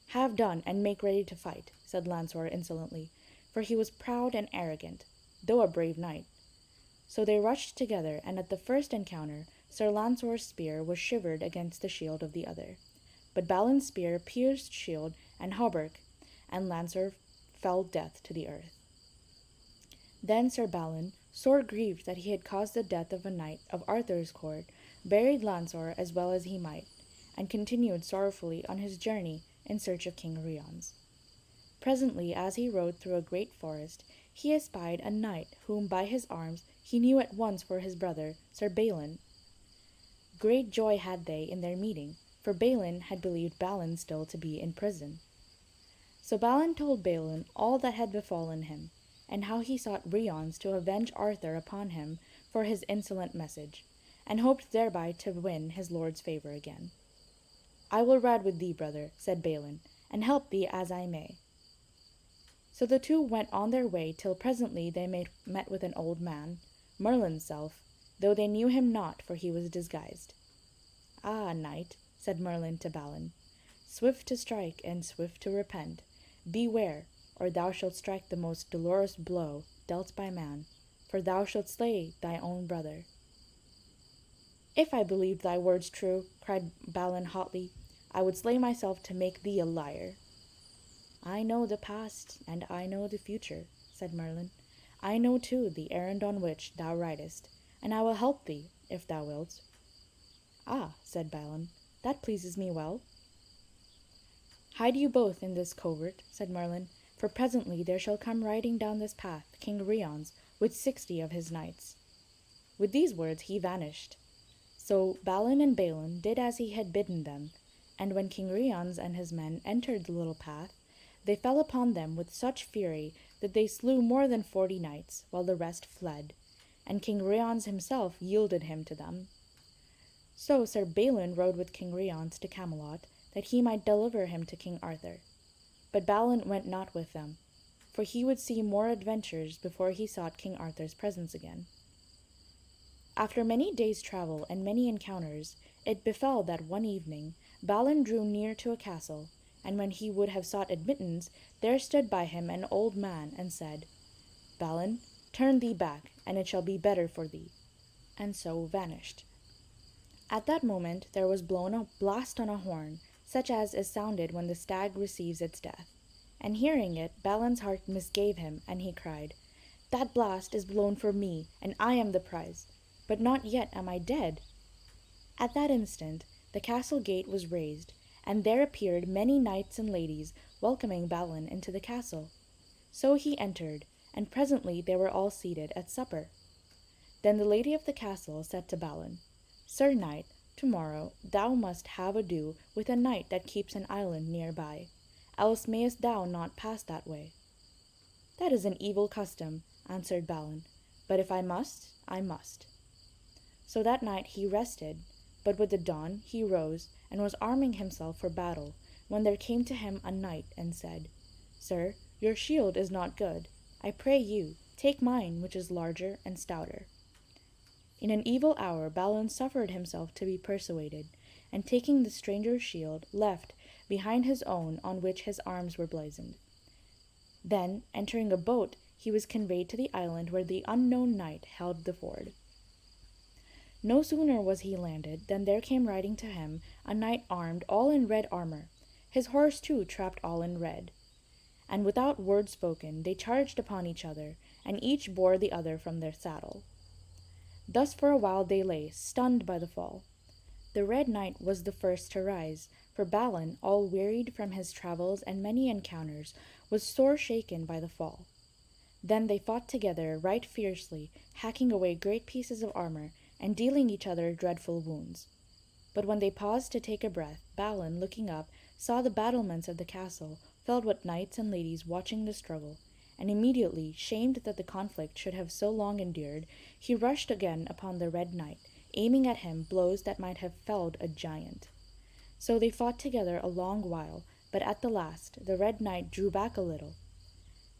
"Have done, and make ready to fight," said Lansor insolently, for he was proud and arrogant, though a brave knight. So they rushed together, and at the first encounter Sir Lansor's spear was shivered against the shield of the other. But Balin's spear pierced shield and hauberk, and Lansor fell dead to the earth. Then Sir Balin, sore grieved that he had caused the death of a knight of Arthur's court, buried Lansor as well as he might, and continued sorrowfully on his journey in search of King Rions. Presently, as he rode through a great forest, he espied a knight whom by his arms he knew at once for his brother, Sir Balin. Great joy had they in their meeting, for Balin had believed Balin still to be in prison. So Balin told Balin all that had befallen him, and how he sought Rions to avenge Arthur upon him for his insolent message, and hoped thereby to win his lord's favor again. "I will ride with thee, brother," said Balin, "and help thee as I may." So the two went on their way till presently they met with an old man, Merlin's self, though they knew him not, for he was disguised. "Ah, knight," said Merlin to Balin, "swift to strike and swift to repent, beware, or thou shalt strike the most dolorous blow dealt by man, for thou shalt slay thy own brother." "If I believed thy words true," cried Balin hotly, "I would slay myself to make thee a liar." "I know the past, and I know the future," said Merlin. "I know too the errand on which thou ridest, and I will help thee, if thou wilt." "Ah," said Balin, "that pleases me well." "Hide you both in this covert," said Merlin, "for presently there shall come riding down this path King Rions with 60 of his knights." With these words he vanished. So Balin and Balin did as he had bidden them, and when King Rions and his men entered the little path, they fell upon them with such fury that they slew more than 40 knights, while the rest fled, and King Rions himself yielded him to them. So Sir Balin rode with King Rions to Camelot, that he might deliver him to King Arthur. But Balin went not with them, for he would see more adventures before he sought King Arthur's presence again. After many days' travel and many encounters, it befell that one evening Balin drew near to a castle, and when he would have sought admittance, there stood by him an old man, and said, "Balin, turn thee back, and it shall be better for thee," and so vanished. At that moment there was blown a blast on a horn, such as is sounded when the stag receives its death, and hearing it, Balin's heart misgave him, and he cried, That blast is blown for me, and I am the prize. But not yet am I dead." At that instant the castle gate was raised, and there appeared many knights and ladies welcoming Balin into the castle. So he entered, and presently they were all seated at supper. Then the lady of the castle said to Balin, "Sir Knight, tomorrow thou must have ado with a knight that keeps an island near by, else mayest thou not pass that way." "That is an evil custom," answered Balin, "but if I must, I must." So that night he rested, but with the dawn he rose and was arming himself for battle, when there came to him a knight and said, "Sir, your shield is not good. I pray you, take mine, which is larger and stouter." In an evil hour Balin suffered himself to be persuaded, and taking the stranger's shield, left behind his own on which his arms were blazoned. Then, entering a boat, he was conveyed to the island where the unknown knight held the ford. No sooner was he landed than there came riding to him a knight armed all in red armor, his horse too trapped all in red. And without word spoken they charged upon each other, and each bore the other from their saddle. Thus for a while they lay, stunned by the fall. The Red Knight was the first to rise, for Balin, all wearied from his travels and many encounters, was sore shaken by the fall. Then they fought together right fiercely, hacking away great pieces of armor, and dealing each other dreadful wounds. But when they paused to take a breath, Balin, looking up, saw the battlements of the castle filled with knights and ladies watching the struggle, and immediately, shamed that the conflict should have so long endured, he rushed again upon the Red Knight, aiming at him blows that might have felled a giant. So they fought together a long while, but at the last the Red Knight drew back a little.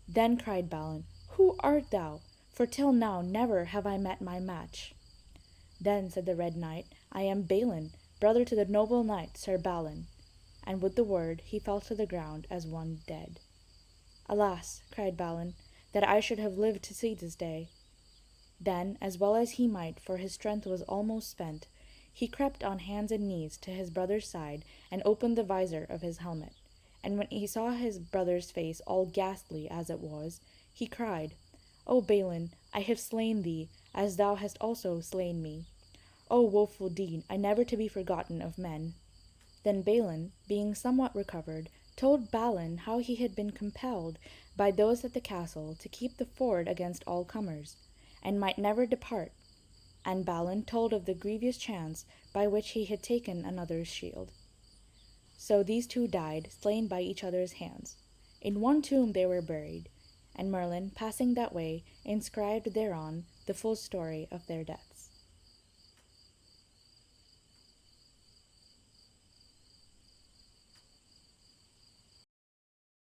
Then cried Balin, "Who art thou? For till now never have I met my match." Then said the Red Knight, "I am Balin, brother to the noble knight Sir Balin." And with the word he fell to the ground as one dead. "Alas," cried Balin, "that I should have lived to see this day." Then, as well as he might, for his strength was almost spent, he crept on hands and knees to his brother's side and opened the visor of his helmet. And when he saw his brother's face all ghastly as it was, he cried, "O Balin, I have slain thee, as thou hast also slain me. O woeful deed, never to be forgotten of men." Then Balin, being somewhat recovered, told Balin how he had been compelled by those at the castle to keep the ford against all comers, and might never depart. And Balin told of the grievous chance by which he had taken another's shield. So these two died, slain by each other's hands. In one tomb they were buried, and Merlin, passing that way, inscribed thereon the full story of their deaths.